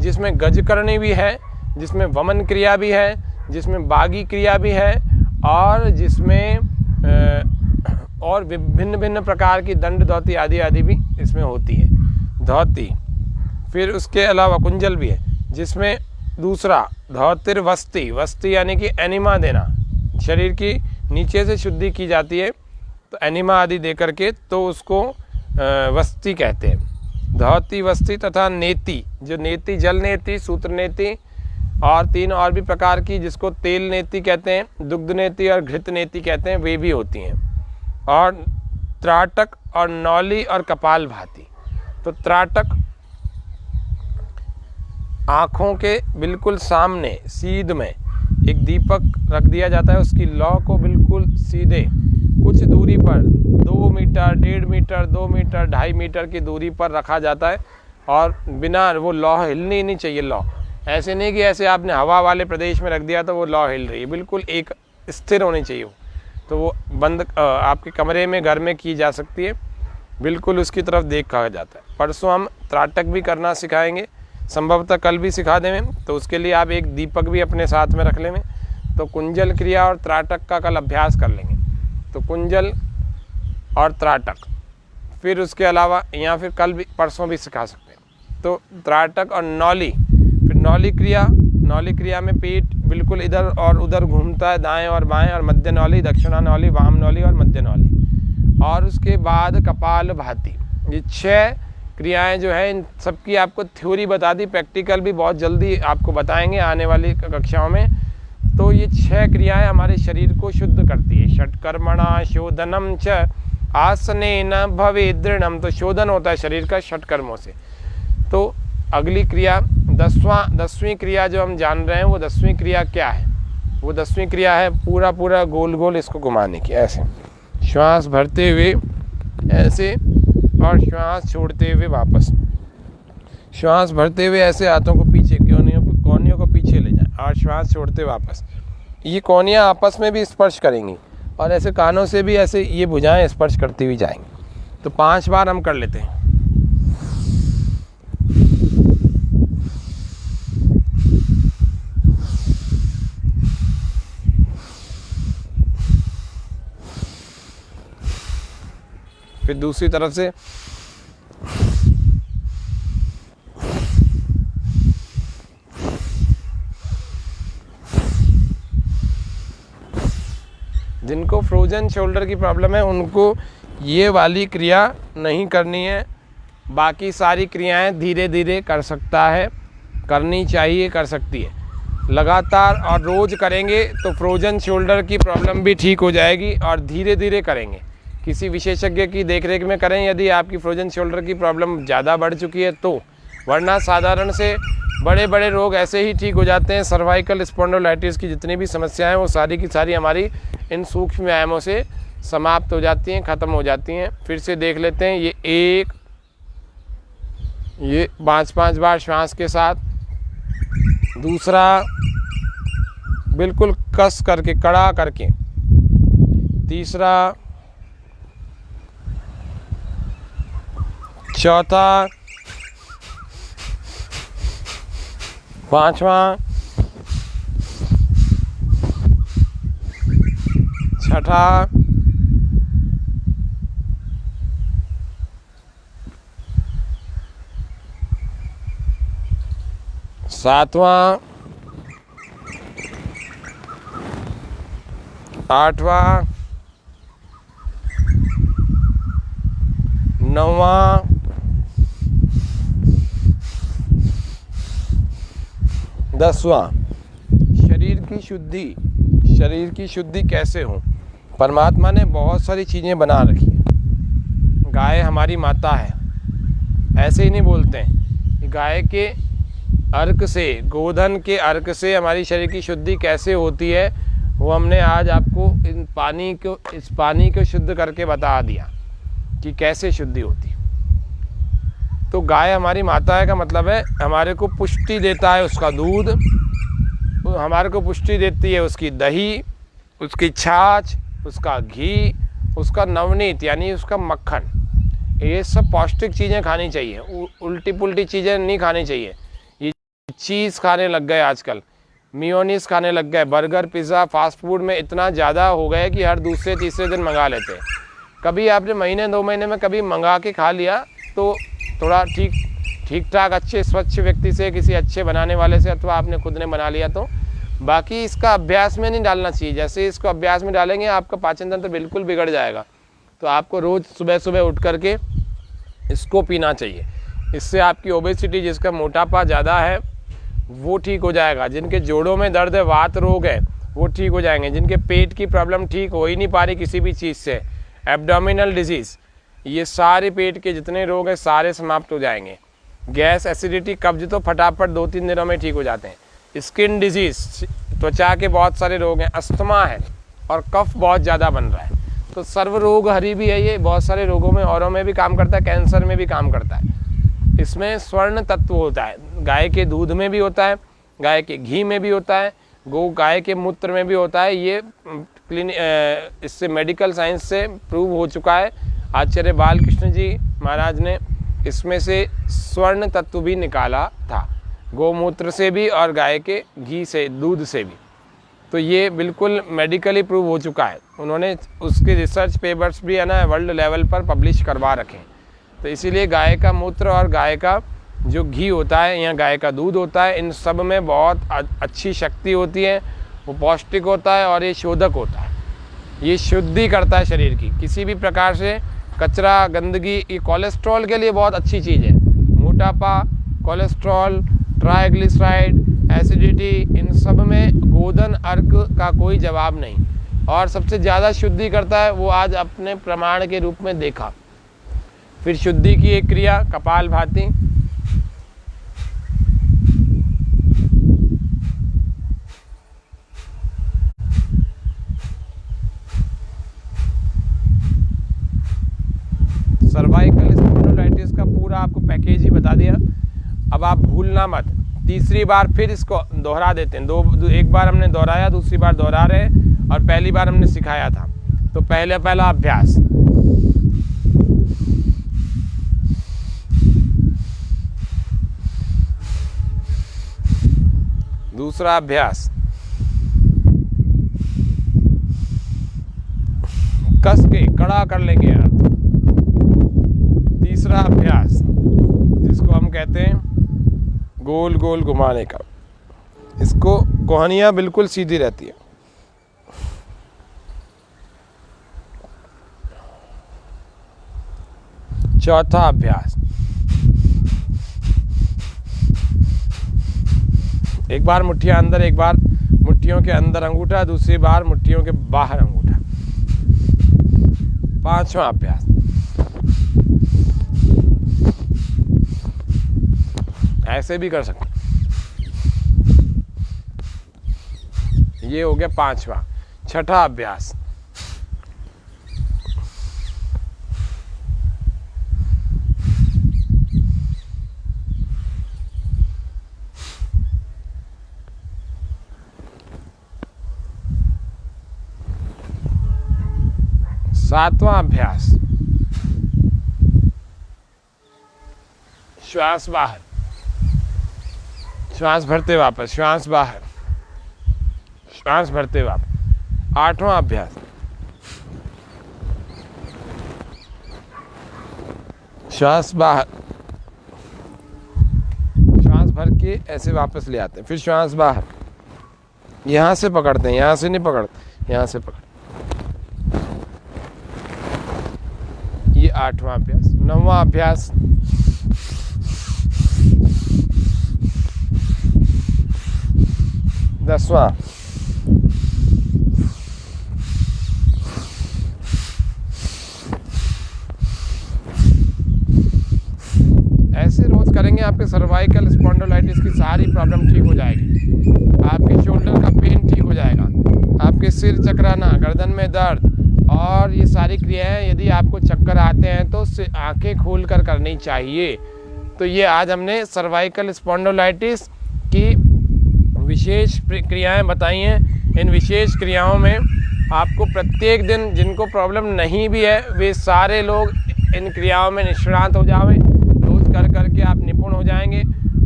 जिसमें गजकर्णी भी है, जिसमें वमन क्रिया भी है, जिसमें बागी क्रिया भी है, और जिसमें और विभिन्न भिन्न प्रकार की दंड धौति आदि आदि भी इसमें होती है धौति। फिर उसके अलावा कुंजल भी है, जिसमें दूसरा धौतिर्वस्ति, वस्ति यानी कि एनिमा देना, शरीर की नीचे से शुद्धि की जाती है, तो एनिमा आदि दे करके तो उसको वस्ति कहते हैं। धौति, वस्ति तथा नेति, जो नेति जल नेति, सूत्र नेति और 3 और भी प्रकार की, जिसको तेल नेति कहते हैं, दुग्ध नेति और घृत नेति कहते हैं, वे भी होती हैं। और त्राटक और नौली और कपाल भाती। तो त्राटक आँखों के बिल्कुल सामने सीध में एक दीपक रख दिया जाता है, उसकी लौ को बिल्कुल सीधे कुछ दूरी पर 2 मीटर, 1.5 मीटर, 2 मीटर, 2.5 मीटर की दूरी पर रखा जाता है, और बिना वो लौ हिलनी ही नहीं चाहिए। लौ ऐसे नहीं कि ऐसे आपने हवा वाले प्रदेश में रख दिया तो वो लौ हिल रही है, बिल्कुल एक स्थिर होनी चाहिए वो। तो वो बंद आपके कमरे में, घर में की जा सकती है, बिल्कुल उसकी तरफ देखा जाता है। परसों हम त्राटक भी करना सिखाएंगे, संभवतः कल भी सिखा दें, तो उसके लिए आप एक दीपक भी अपने साथ में रख लें। तो कुंजल क्रिया और त्राटक का कल अभ्यास कर लेंगे। तो कुंजल और त्राटक, फिर उसके अलावा या फिर कल भी परसों भी सिखा सकते हैं। तो त्राटक और नौली, फिर नौली क्रिया में पेट बिल्कुल इधर और उधर घूमता है, दाएं और बाएं, और मध्य नौली, दक्षिणा नौली, वाम नौली और मध्य नौली। और उसके बाद कपाल भाती। ये 6 क्रियाएं जो है, इन सबकी आपको थ्योरी बता दी, प्रैक्टिकल भी बहुत जल्दी आपको बताएंगे आने वाली कक्षाओं में। तो ये 6 क्रियाएं हमारे शरीर को शुद्ध करती है। षट्कर्मणा शोधनम च आसनेन भवेत् दृढ़म्। तो शोधन होता है शरीर का षट्कर्मों से। तो अगली क्रिया 10वीं क्रिया जो हम जान रहे हैं, वो 10वीं क्रिया क्या है? वो 10वीं क्रिया है पूरा पूरा गोल गोल इसको घुमाने की। ऐसे श्वास भरते हुए ऐसे, और श्वास छोड़ते हुए वापस। श्वास भरते हुए ऐसे हाथों को पीछे, कोहनियों को पीछे ले जाएं, और श्वास छोड़ते वापस। ये कोहनियाँ आपस में भी स्पर्श करेंगी, और ऐसे कानों से भी ऐसे ये भुजाएं स्पर्श करती हुई जाएंगी। तो 5 बार हम कर लेते हैं। फिर दूसरी तरफ से जिनको फ्रोजन शोल्डर की प्रॉब्लम है उनको ये वाली क्रिया नहीं करनी है, बाकी सारी क्रियाएं धीरे धीरे कर सकता है, करनी चाहिए, कर सकती है। लगातार और रोज़ करेंगे तो फ्रोजन शोल्डर की प्रॉब्लम भी ठीक हो जाएगी, और धीरे धीरे करेंगे, किसी विशेषज्ञ की देखरेख में करें यदि आपकी फ्रोजन शोल्डर की प्रॉब्लम ज़्यादा बढ़ चुकी है तो, वरना साधारण से बड़े बड़े रोग ऐसे ही ठीक हो जाते हैं। सर्वाइकल स्पॉन्डिलोलाइटिस की जितनी भी समस्याएं वो सारी की सारी हमारी इन सूक्ष्म व्यायामों से समाप्त हो जाती हैं, ख़त्म हो जाती हैं। फिर से देख लेते हैं, ये 5-5 बार श्वास के साथ, दूसरा बिल्कुल कस करके, कड़ा करके, तीसरा, चौथा, पांचवा, छठा, सातवां, आठवां, नौवां, 10वां। शरीर की शुद्धि कैसे हो? परमात्मा ने बहुत सारी चीज़ें बना रखी हैं। गाय हमारी माता है, ऐसे ही नहीं बोलते हैं। गाय के अर्क से, गोधन के अर्क से हमारी शरीर की शुद्धि कैसे होती है वो हमने आज आपको इस पानी को शुद्ध करके बता दिया कि कैसे शुद्धि होती है। तो गाय हमारी माता है का मतलब है हमारे को पुष्टि देता है उसका दूध, हमारे को पुष्टि देती है उसकी दही, उसकी छाछ, उसका घी, उसका नवनीत यानी उसका मक्खन। ये सब पौष्टिक चीज़ें खानी चाहिए, उल्टी पुल्टी चीज़ें नहीं खानी चाहिए। ये चीज़ खाने लग गए आजकल, मियोनीस खाने लग गए, बर्गर पिज़्ज़ा फास्ट फूड में इतना ज़्यादा हो गया कि हर दूसरे तीसरे दिन मंगा लेते हैं। कभी आपने महीने 2 महीने में कभी मंगा के खा लिया तो थोड़ा ठीक ठाक अच्छे स्वच्छ व्यक्ति से, किसी अच्छे बनाने वाले से, अथवा आपने खुद ने बना लिया तो, बाकी इसका अभ्यास में नहीं डालना चाहिए। जैसे इसको अभ्यास में डालेंगे आपका पाचन तंत्र बिल्कुल बिगड़ जाएगा। तो आपको रोज़ सुबह सुबह उठ करके इसको पीना चाहिए। इससे आपकी ओबेसिटी, जिसका मोटापा ज़्यादा है, वो ठीक हो जाएगा। जिनके जोड़ों में दर्द है, वात रोग है, वो ठीक हो जाएंगे। जिनके पेट की प्रॉब्लम ठीक हो ही नहीं पा रही किसी भी चीज़ से, एब्डोमिनल डिजीज़, ये सारे पेट के जितने रोग हैं सारे समाप्त हो जाएंगे। गैस, एसिडिटी, कब्ज तो फटाफट 2-3 दिनों में ठीक हो जाते हैं। स्किन डिजीज़, त्वचा के बहुत सारे रोग हैं, अस्थमा है और कफ बहुत ज़्यादा बन रहा है। तो सर्व रोग हरी भी है, ये बहुत सारे रोगों में औरों में भी काम करता है, कैंसर में भी काम करता है। इसमें स्वर्ण तत्व होता है, गाय के दूध में भी होता है, गाय के घी में भी होता है, गाय के मूत्र में भी होता है। ये इससे मेडिकल साइंस से प्रूव हो चुका है। आचार्य बालकृष्ण जी महाराज ने इसमें से स्वर्ण तत्व भी निकाला था, गोमूत्र से भी और गाय के घी से, दूध से भी। तो ये बिल्कुल मेडिकली प्रूव हो चुका है। उन्होंने उसके रिसर्च पेपर्स भी है ना वर्ल्ड लेवल पर पब्लिश करवा रखे हैं। तो इसीलिए गाय का मूत्र और गाय का जो घी होता है या गाय का दूध होता है, इन सब में बहुत अच्छी शक्ति होती है। वो पौष्टिक होता है और ये शोधक होता है, ये शुद्धि करता है शरीर की। किसी भी प्रकार से कचरा, गंदगी, ये कोलेस्ट्रॉल के लिए बहुत अच्छी चीज़ है। मोटापा, कोलेस्ट्रॉल, ट्राइग्लिसराइड, एसिडिटी, इन सब में गोधन अर्क का कोई जवाब नहीं। और सबसे ज़्यादा शुद्धि करता है, वो आज अपने प्रमाण के रूप में देखा। फिर शुद्धि की एक क्रिया कपालभाति, सर्वाइकल स्पॉन्डिलोलाइटिस का पूरा आपको पैकेज ही बता दिया। अब आप भूलना मत, तीसरी बार फिर इसको दोहरा देते हैं। एक बार हमने दोहराया, दूसरी बार दोहरा रहे, और पहली बार हमने सिखाया था। तो पहला अभ्यास, दूसरा अभ्यास, कस के कड़ा कर लेंगे आप। तीसरा अभ्यास, जिसको हम कहते हैं गोल गोल घुमाने का, इसको कोहनियाँ बिल्कुल सीधी रहती है। चौथा अभ्यास, एक बार मुट्ठियां अंदर, एक बार मुट्ठियों के अंदर अंगूठा, दूसरी बार मुट्ठियों के बाहर अंगूठा। पांचवा अभ्यास, ऐसे भी कर सकते। ये हो गया पांचवा। छठा अभ्यास, सातवां अभ्यास, श्वास बाहर, श्वास भरते वापस, श्वास बाहर, श्वास भरते वापस। आठवां अभ्यास, श्वास बाहर, श्वास भर के ऐसे वापस ले आते हैं, फिर श्वास बाहर, यहां से पकड़ते हैं, यहां से नहीं पकड़ते, यहां से पकड़ते। ये आठवां अभ्यास। नौवां अभ्यास, दसवां, ऐसे रोज करेंगे, आपके सर्वाइकल स्पॉन्डिलोलाइटिस की सारी प्रॉब्लम ठीक हो जाएगी। आपके शोल्डर का पेन ठीक हो जाएगा, आपके सिर चकराना, गर्दन में दर्द, और ये सारी क्रियाएं, यदि आपको चक्कर आते हैं तो आंखें खोलकर करनी चाहिए। तो ये आज हमने सर्वाइकल स्पॉन्डिलोलाइटिस की विशेष क्रियाएं बताई हैं। इन विशेष क्रियाओं में आपको प्रत्येक दिन, जिनको प्रॉब्लम नहीं भी है, वे सारे लोग इन क्रियाओं में निष्णात हो जाएं। रोज कर करके आप निपुण हो जाएंगे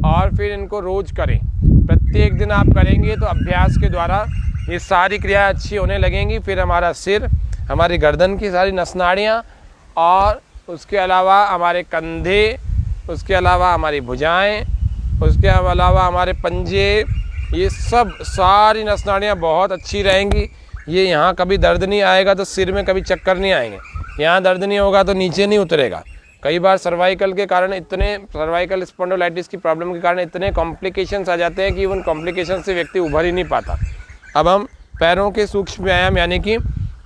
और फिर इनको रोज करें। प्रत्येक दिन आप करेंगे तो अभ्यास के द्वारा ये सारी क्रियाएं अच्छी होने लगेंगी। फिर हमारा सिर, हमारी गर्दन की सारी नसनाड़ियाँ, और उसके अलावा हमारे कंधे, उसके अलावा हमारी भुजाएं, उसके अलावा हमारे पंजे, ये सब सारी नसनाड़ियाँ बहुत अच्छी रहेंगी। ये यहाँ कभी दर्द नहीं आएगा तो सिर में कभी चक्कर नहीं आएंगे, यहाँ दर्द नहीं होगा तो नीचे नहीं उतरेगा। कई बार सर्वाइकल के कारण, इतने सर्वाइकल स्पॉन्डिलोलाइटिस की प्रॉब्लम के कारण इतने कॉम्प्लिकेशंस आ जाते हैं कि उन कॉम्प्लिकेशन से व्यक्ति उभर ही नहीं पाता। अब हम पैरों के सूक्ष्म व्यायाम यानी कि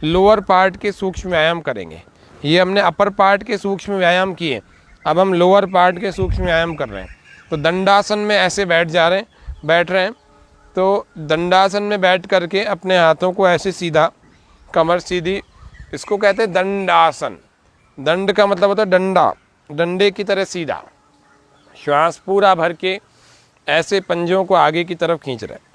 लोअर पार्ट के सूक्ष्म व्यायाम करेंगे। ये हमने अपर पार्ट के सूक्ष्म व्यायाम किए, अब हम लोअर पार्ट के सूक्ष्म व्यायाम कर रहे हैं। तो दंडासन में ऐसे बैठ रहे हैं। तो दंडासन में बैठ करके अपने हाथों को ऐसे सीधा, कमर सीधी, इसको कहते हैं दंडासन। दंड का मतलब होता है डंडा, डंडे की तरह सीधा। श्वास पूरा भर के ऐसे पंजों को आगे की तरफ खींच रहे हैं।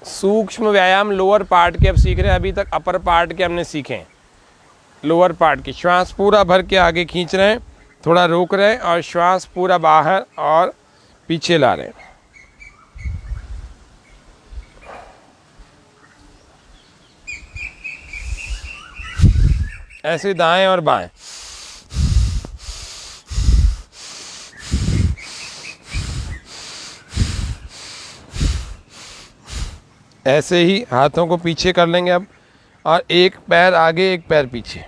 सूक्ष्म व्यायाम लोअर पार्ट के अब सीख रहे हैं, अभी तक अपर पार्ट के हमने सीखे हैं। लोअर पार्ट की श्वास पूरा भर के आगे खींच रहे हैं, थोड़ा रोक रहे हैं और श्वास पूरा बाहर और पीछे ला रहे हैं। ऐसे दाएं और बाएं। ऐसे ही हाथों को पीछे कर लेंगे अब, और एक पैर आगे एक पैर पीछे।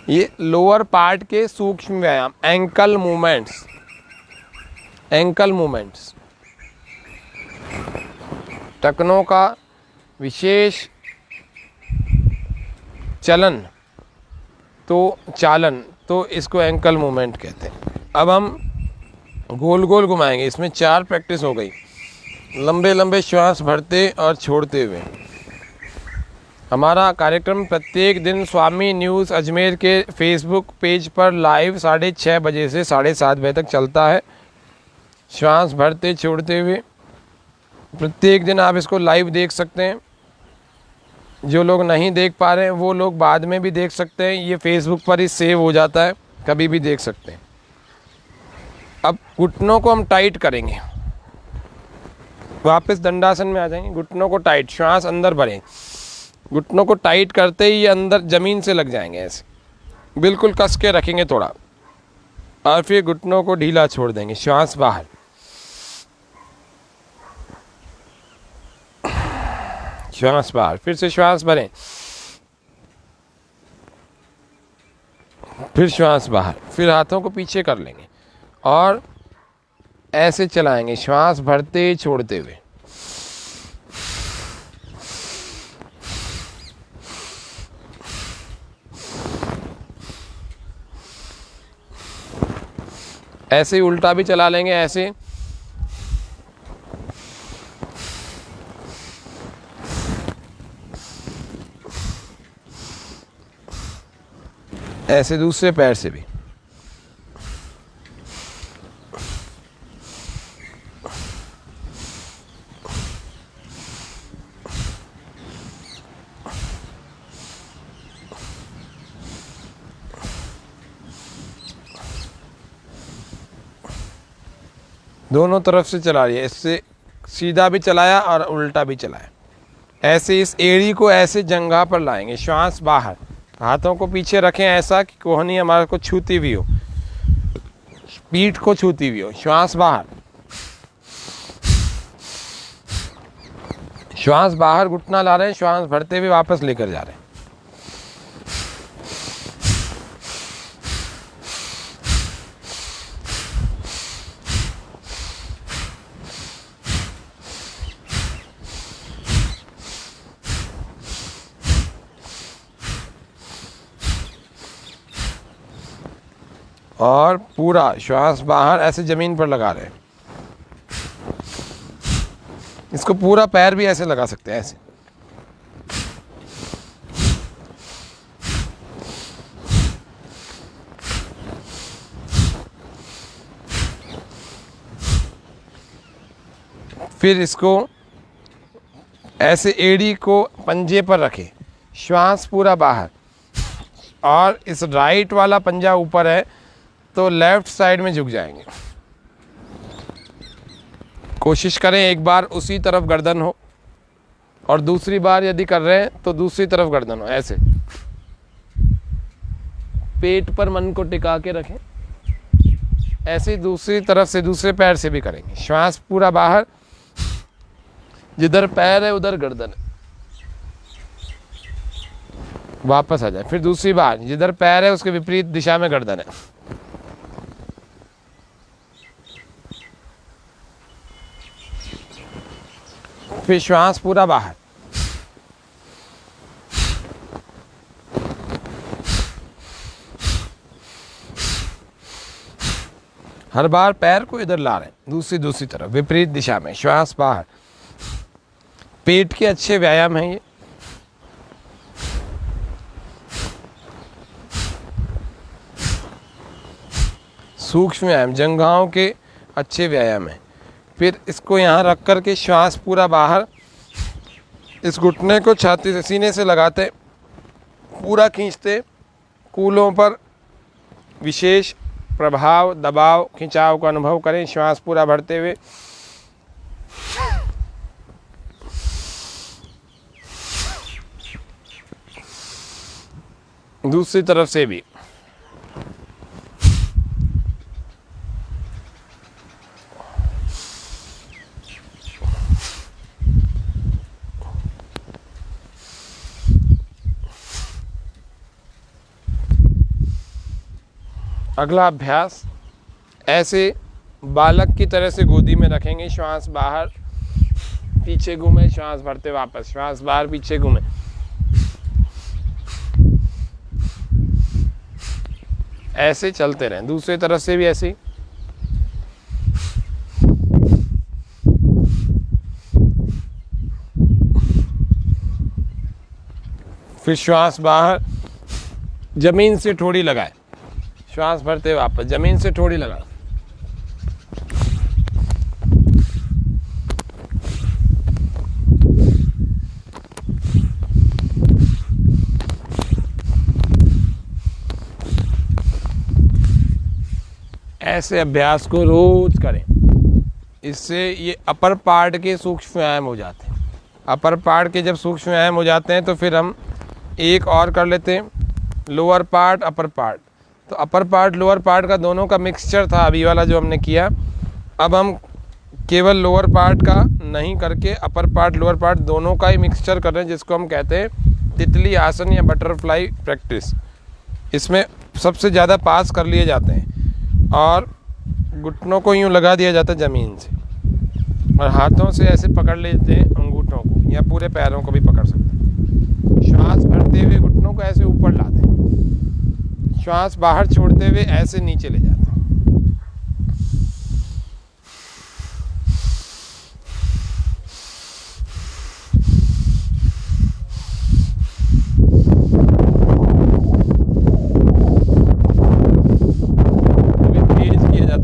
ये लोअर पार्ट के सूक्ष्म व्यायाम, एंकल मूवमेंट्स। एंकल मूवमेंट्स, टखनों का विशेष चलन, चालन, तो इसको एंकल मूवमेंट कहते हैं। अब हम गोल गोल घुमाएंगे। इसमें 4 प्रैक्टिस हो गई। लंबे लंबे श्वास भरते और छोड़ते हुए। हमारा कार्यक्रम प्रत्येक दिन स्वामी न्यूज़ अजमेर के फेसबुक पेज पर लाइव 6:30 बजे से 7:30 बजे तक चलता है। श्वास भरते छोड़ते हुए प्रत्येक दिन आप इसको लाइव देख सकते हैं। जो लोग नहीं देख पा रहे हैं वो लोग बाद में भी देख सकते हैं। ये फेसबुक पर ही सेव हो जाता है, कभी भी देख सकते हैं। अब घुटनों को हम टाइट करेंगे, वापस दंडासन में आ जाएंगे। घुटनों को टाइट, श्वास अंदर भरें। घुटनों को टाइट करते ही ये अंदर ज़मीन से लग जाएंगे, ऐसे बिल्कुल कस के रखेंगे थोड़ा, और फिर घुटनों को ढीला छोड़ देंगे। श्वास बाहर, श्वास बाहर, फिर से श्वास भरें। फिर श्वास बाहर, फिर हाथों को पीछे कर लेंगे और ऐसे चलाएंगे, श्वास भरते छोड़ते हुए। ऐसे ही उल्टा भी चला लेंगे, ऐसे। ऐसे दूसरे पैर से भी। दोनों तरफ से चला रही है, इससे सीधा भी चलाया और उल्टा भी चलाया। ऐसे इस एड़ी को ऐसे जंघा पर लाएंगे, श्वास बाहर, हाथों को पीछे रखें ऐसा कि कोहनी हमारे को छूती भी हो, पीठ को छूती भी हो। श्वास बाहर, श्वास बाहर, घुटना ला रहे हैं, श्वास भरते हुए वापस लेकर जा रहे हैं। और पूरा श्वास बाहर ऐसे जमीन पर लगा रहे हैं। इसको पूरा पैर भी ऐसे लगा सकते हैं, ऐसे। फिर इसको ऐसे एड़ी को पंजे पर रखें, श्वास पूरा बाहर, और इस राइट वाला पंजा ऊपर है तो लेफ्ट साइड में झुक जाएंगे। कोशिश करें एक बार उसी तरफ गर्दन हो और दूसरी बार यदि कर रहे हैं तो दूसरी तरफ गर्दन हो, ऐसे। पेट पर मन को टिका के रखें। ऐसे दूसरी तरफ से दूसरे पैर से भी करेंगे। श्वास पूरा बाहर, जिधर पैर है उधर गर्दन है, वापस आ जाए। फिर दूसरी बार, जिधर पैर है उसके विपरीत दिशा में गर्दन है। फिर श्वास पूरा बाहर, हर बार पैर को इधर ला रहे हैं, दूसरी तरफ विपरीत दिशा में। श्वास बाहर, पेट के अच्छे व्यायाम हैं ये। सूक्ष्म व्यायाम, जंघाओं के अच्छे व्यायाम हैं। फिर इसको यहाँ रख कर के श्वास पूरा बाहर, इस घुटने को छाती से सीने से लगाते, पूरा खींचते, कूलों पर विशेष प्रभाव, दबाव, खिंचाव का अनुभव करें। श्वास पूरा भरते हुए। दूसरी तरफ से भी। अगला अभ्यास, ऐसे बालक की तरह से गोदी में रखेंगे। श्वास बाहर, पीछे घूमे, श्वास भरते वापस, श्वास बाहर, पीछे घूमे। ऐसे चलते रहें। दूसरी तरफ से भी ऐसे ही। फिर श्वास बाहर, जमीन से ठोड़ी लगाए, श्वास भरते वापस, जमीन से ठोड़ी लगा। ऐसे अभ्यास को रोज करें। इससे ये अपर पार्ट के सूक्ष्म व्यायाम हो जाते हैं। अपर पार्ट के जब सूक्ष्म व्यायाम हो जाते हैं तो फिर हम एक और कर लेते हैं, लोअर पार्ट, अपर पार्ट। तो अपर पार्ट लोअर पार्ट का दोनों का मिक्सचर था अभी वाला जो हमने किया। अब हम केवल लोअर पार्ट का नहीं करके अपर पार्ट लोअर पार्ट दोनों का ही मिक्सचर कर रहे हैं, जिसको हम कहते हैं तितली आसन या बटरफ्लाई प्रैक्टिस। इसमें सबसे ज़्यादा पास कर लिए जाते हैं और घुटनों को यूँ लगा दिया जाता है ज़मीन से और हाथों से ऐसे पकड़ लेते हैं अंगूठों को या पूरे पैरों को भी पकड़ सकते हैं। श्वास भरते हुए घुटनों को ऐसे ऊपर लाते हैं, श्वास बाहर छोड़ते हुए ऐसे नीचे ले जाते हैं।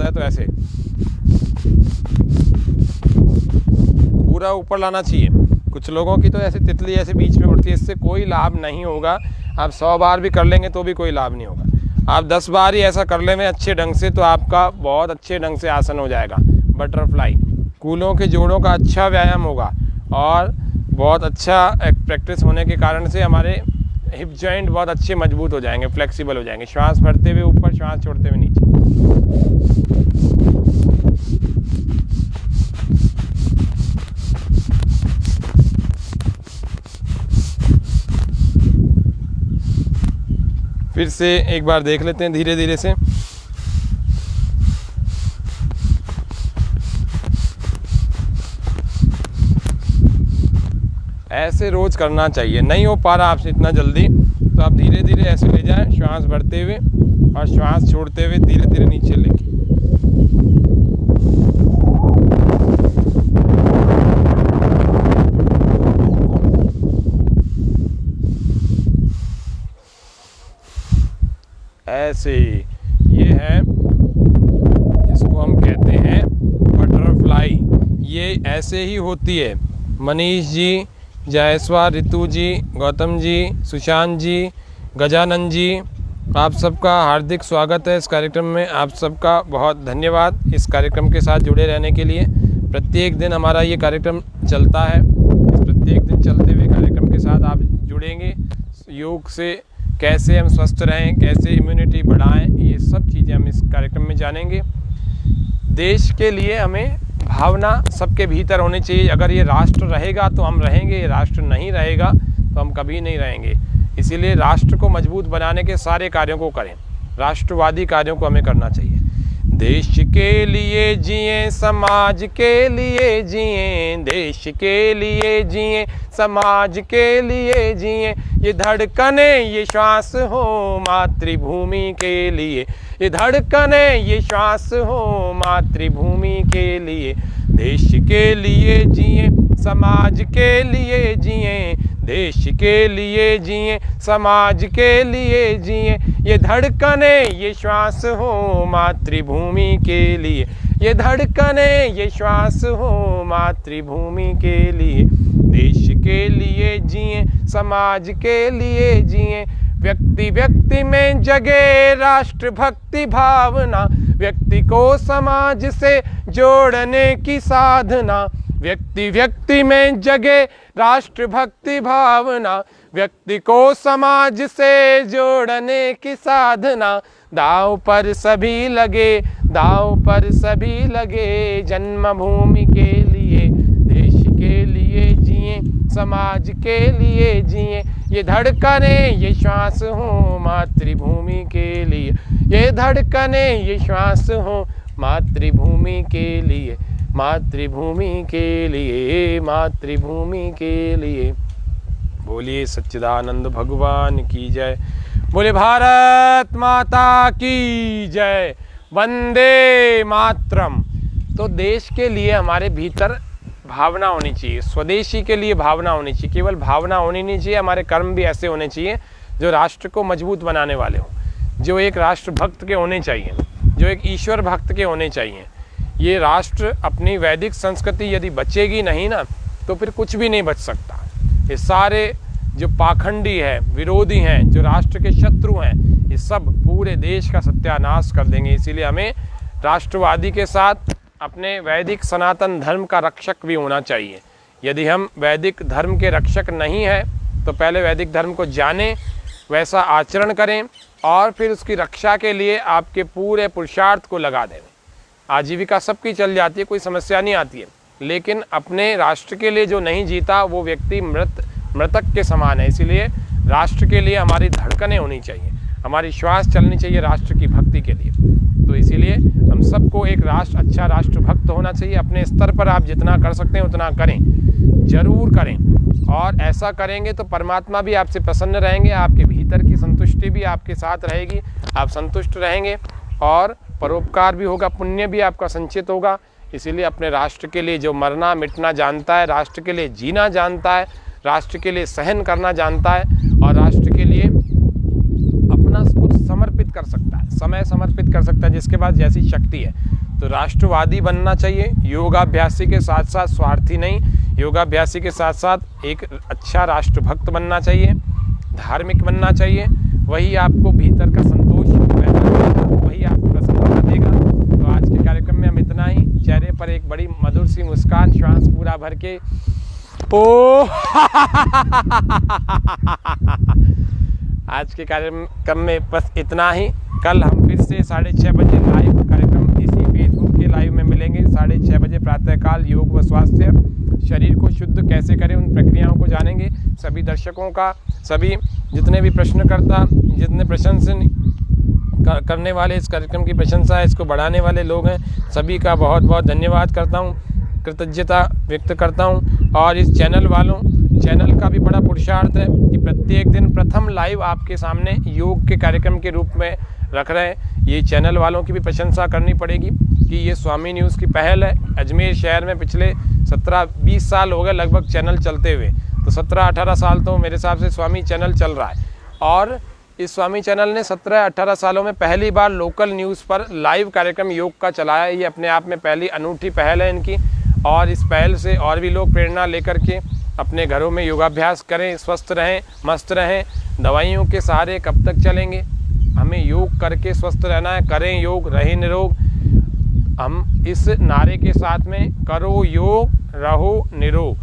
तो ऐसे पूरा ऊपर लाना चाहिए। कुछ लोगों की तो ऐसे तितली ऐसे बीच में उड़ती है, इससे कोई लाभ नहीं होगा। आप 100 बार भी कर लेंगे तो भी कोई लाभ नहीं होगा। आप 10 बार ही ऐसा कर लेंगे अच्छे ढंग से तो आपका बहुत अच्छे ढंग से आसन हो जाएगा। बटरफ्लाई कूलों के जोड़ों का अच्छा व्यायाम होगा और बहुत अच्छा प्रैक्टिस होने के कारण से हमारे हिप जॉइंट बहुत अच्छे मजबूत हो जाएंगे, फ्लेक्सिबल हो जाएंगे। श्वास भरते हुए ऊपर, श्वास छोड़ते हुए नीचे। फिर से एक बार देख लेते हैं धीरे धीरे से। ऐसे रोज करना चाहिए। नहीं हो पा रहा आपसे इतना जल्दी तो आप धीरे धीरे ऐसे ले जाएं, श्वास भरते हुए और श्वास छोड़ते हुए धीरे धीरे नीचे लेके। ऐसे ये है जिसको हम कहते हैं बटरफ्लाई, ये ऐसे ही होती है। मनीष जी, जायसवाल, रितु जी, गौतम जी, सुशांत जी, गजानन जी, आप सबका हार्दिक स्वागत है इस कार्यक्रम में। आप सबका बहुत धन्यवाद इस कार्यक्रम के साथ जुड़े रहने के लिए। प्रत्येक दिन हमारा ये कार्यक्रम चलता है। प्रत्येक दिन चलते हुए कार्यक्रम के साथ आप जुड़ेंगे। योग से कैसे हम स्वस्थ रहें, कैसे इम्यूनिटी बढ़ाएं, ये सब चीज़ें हम इस कार्यक्रम में जानेंगे। देश के लिए हमें भावना सबके भीतर होनी चाहिए। अगर ये राष्ट्र रहेगा तो हम रहेंगे, ये राष्ट्र नहीं रहेगा तो हम कभी नहीं रहेंगे। इसीलिए राष्ट्र को मजबूत बनाने के सारे कार्यों को करें, राष्ट्रवादी कार्यों को हमें करना चाहिए। देश के लिए जिएं, समाज के लिए जिएं, देश के लिए जिएं, समाज के लिए जिएं, ये धड़कने ये श्वास हो मातृभूमि के लिए, ये धड़कने ये श्वास हो मातृभूमि के लिए। देश के लिए जिएं, समाज के लिए जिएं, देश के लिए जिएं, समाज के लिए जिएं, ये धड़कने ये श्वास हो मातृभूमि के लिए, ये धड़कने ये श्वास हो मातृभूमि के लिए। देश के लिए जिएं, समाज के लिए जिएं, व्यक्ति व्यक्ति में जगे राष्ट्र भक्ति भावना, व्यक्ति को समाज से जोड़ने की साधना, व्यक्ति व्यक्ति में जगे राष्ट्र भक्ति भावना, व्यक्ति को समाज से जोड़ने की साधना। दांव पर सभी लगे, दांव पर सभी लगे, जन्मभूमि के लिए, देश के लिए जिएं, समाज के लिए जिएं, ये धड़कने ये श्वास हो मातृभूमि के लिए, ये धड़कने ये श्वास हो मातृभूमि के लिए, मातृभूमि के लिए, मातृभूमि के लिए। बोलिए सच्चिदानंद भगवान की जय, बोले भारत माता की जय, वंदे मातरम। तो देश के लिए हमारे भीतर भावना होनी चाहिए, स्वदेशी के लिए भावना होनी चाहिए। केवल भावना होनी नहीं चाहिए, हमारे कर्म भी ऐसे होने चाहिए जो राष्ट्र को मजबूत बनाने वाले हों, जो एक राष्ट्र भक्त के होने चाहिए, जो एक ईश्वर भक्त के होने चाहिए। ये राष्ट्र अपनी वैदिक संस्कृति यदि बचेगी नहीं ना तो फिर कुछ भी नहीं बच सकता। ये सारे जो पाखंडी है, विरोधी हैं, जो राष्ट्र के शत्रु हैं, ये सब पूरे देश का सत्यानाश कर देंगे। इसीलिए हमें राष्ट्रवादी के साथ अपने वैदिक सनातन धर्म का रक्षक भी होना चाहिए। यदि हम वैदिक धर्म के रक्षक नहीं हैं तो पहले वैदिक धर्म को जानें, वैसा आचरण करें और फिर उसकी रक्षा के लिए आपके पूरे पुरुषार्थ को लगा दें। आजीविका सबकी चल जाती है, कोई समस्या नहीं आती है, लेकिन अपने राष्ट्र के लिए जो नहीं जीता वो व्यक्ति मृतक के समान है। इसीलिए राष्ट्र के लिए हमारी धड़कनें होनी चाहिए। हमारी श्वास चलनी चाहिए राष्ट्र की भक्ति के लिए। तो इसीलिए हम सबको एक अच्छा राष्ट्रभक्त होना चाहिए। अपने स्तर पर आप जितना कर सकते हैं उतना करें, जरूर करें, और ऐसा करेंगे तो परमात्मा भी आपसे प्रसन्न रहेंगे, आपके भीतर की संतुष्टि भी आपके साथ रहेगी, आप संतुष्ट रहेंगे और परोपकार भी होगा, पुण्य भी आपका संचित होगा। इसीलिए अपने राष्ट्र के लिए जो मरना मिटना जानता है, राष्ट्र के लिए जीना जानता है, राष्ट्र के लिए सहन करना जानता है और राष्ट्र के लिए अपना कुछ समर्पित कर सकता है, समय समर्पित कर सकता है, जिसके पास जैसी शक्ति है, तो राष्ट्रवादी बनना चाहिए। योगाभ्यासी के साथ साथ स्वार्थी नहीं, योगाभ्यासी के साथ साथ एक अच्छा राष्ट्रभक्त बनना चाहिए, धार्मिक बनना चाहिए। वही आपको भीतर का संतोष पैदा करेगा, वही आपको प्रसन्नता देगा। तो आज के कार्यक्रम में हम इतना ही। चेहरे पर एक बड़ी मधुर सी मुस्कान, श्वास पूरा भर के ओ आज के कार्यक्रम में बस इतना ही। कल हम फिर से 6:30 बजे लाइव कार्यक्रम इसी फेसबुक के लाइव में मिलेंगे। 6:30 बजे प्रातःकाल योग व स्वास्थ्य, शरीर को शुद्ध कैसे करें उन प्रक्रियाओं को जानेंगे। सभी दर्शकों का, सभी जितने भी प्रश्नकर्ता, जितने प्रशंसन करने वाले, इस कार्यक्रम की प्रशंसा है, इसको बढ़ाने वाले लोग हैं, सभी का बहुत बहुत धन्यवाद करता हूँ, कृतज्ञता व्यक्त करता हूँ। और इस चैनल का भी बड़ा पुरुषार्थ है कि प्रत्येक दिन प्रथम लाइव आपके सामने योग के कार्यक्रम के रूप में रख रहे हैं। ये चैनल वालों की भी प्रशंसा करनी पड़ेगी कि ये स्वामी न्यूज़ की पहल है। अजमेर शहर में पिछले 17-20 साल हो गए लगभग चैनल चलते हुए, तो 17-18 साल तो मेरे हिसाब से स्वामी चैनल चल रहा है। और इस स्वामी चैनल ने 17-18 सालों में पहली बार लोकल न्यूज़ पर लाइव कार्यक्रम योग का चलाया। ये अपने आप में पहली अनूठी पहल है इनकी, और इस पहल से और भी लोग प्रेरणा लेकर के अपने घरों में योगाभ्यास करें, स्वस्थ रहें, मस्त रहें। दवाइयों के सहारे कब तक चलेंगे? हमें योग करके स्वस्थ रहना है। करें योग, रहें निरोग। हम इस नारे के साथ में करो योग रहो निरोग,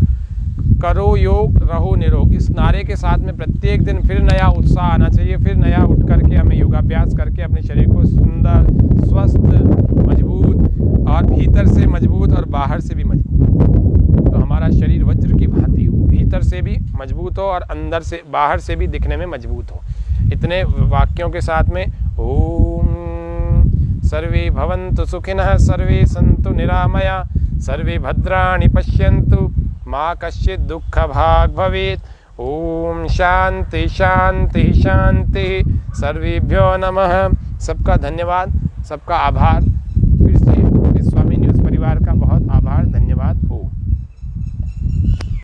करो योग रहो निरोग, इस नारे के साथ में प्रत्येक दिन फिर नया उत्साह आना चाहिए। फिर नया उठ करके हमें योगाभ्यास करके अपने शरीर को सुंदर, स्वस्थ, मजबूत, और भीतर से मजबूत और बाहर से भी मजबूत, तो हमारा शरीर वज्र की भांति हो, भीतर से भी मजबूत हो और अंदर से, बाहर से भी दिखने में मजबूत हो। इतने वाक्यों के साथ में ओम सर्वे भवन्तु सुखिनः, सर्वे सन्तु निरामया, सर्वे भद्राणि पश्यन्तु, माँ कश्चित् दुःख भाग् भवेत्। ओम शांति शांति शांति। सर्वेभ्यो नमः। सबका धन्यवाद, सबका आभार।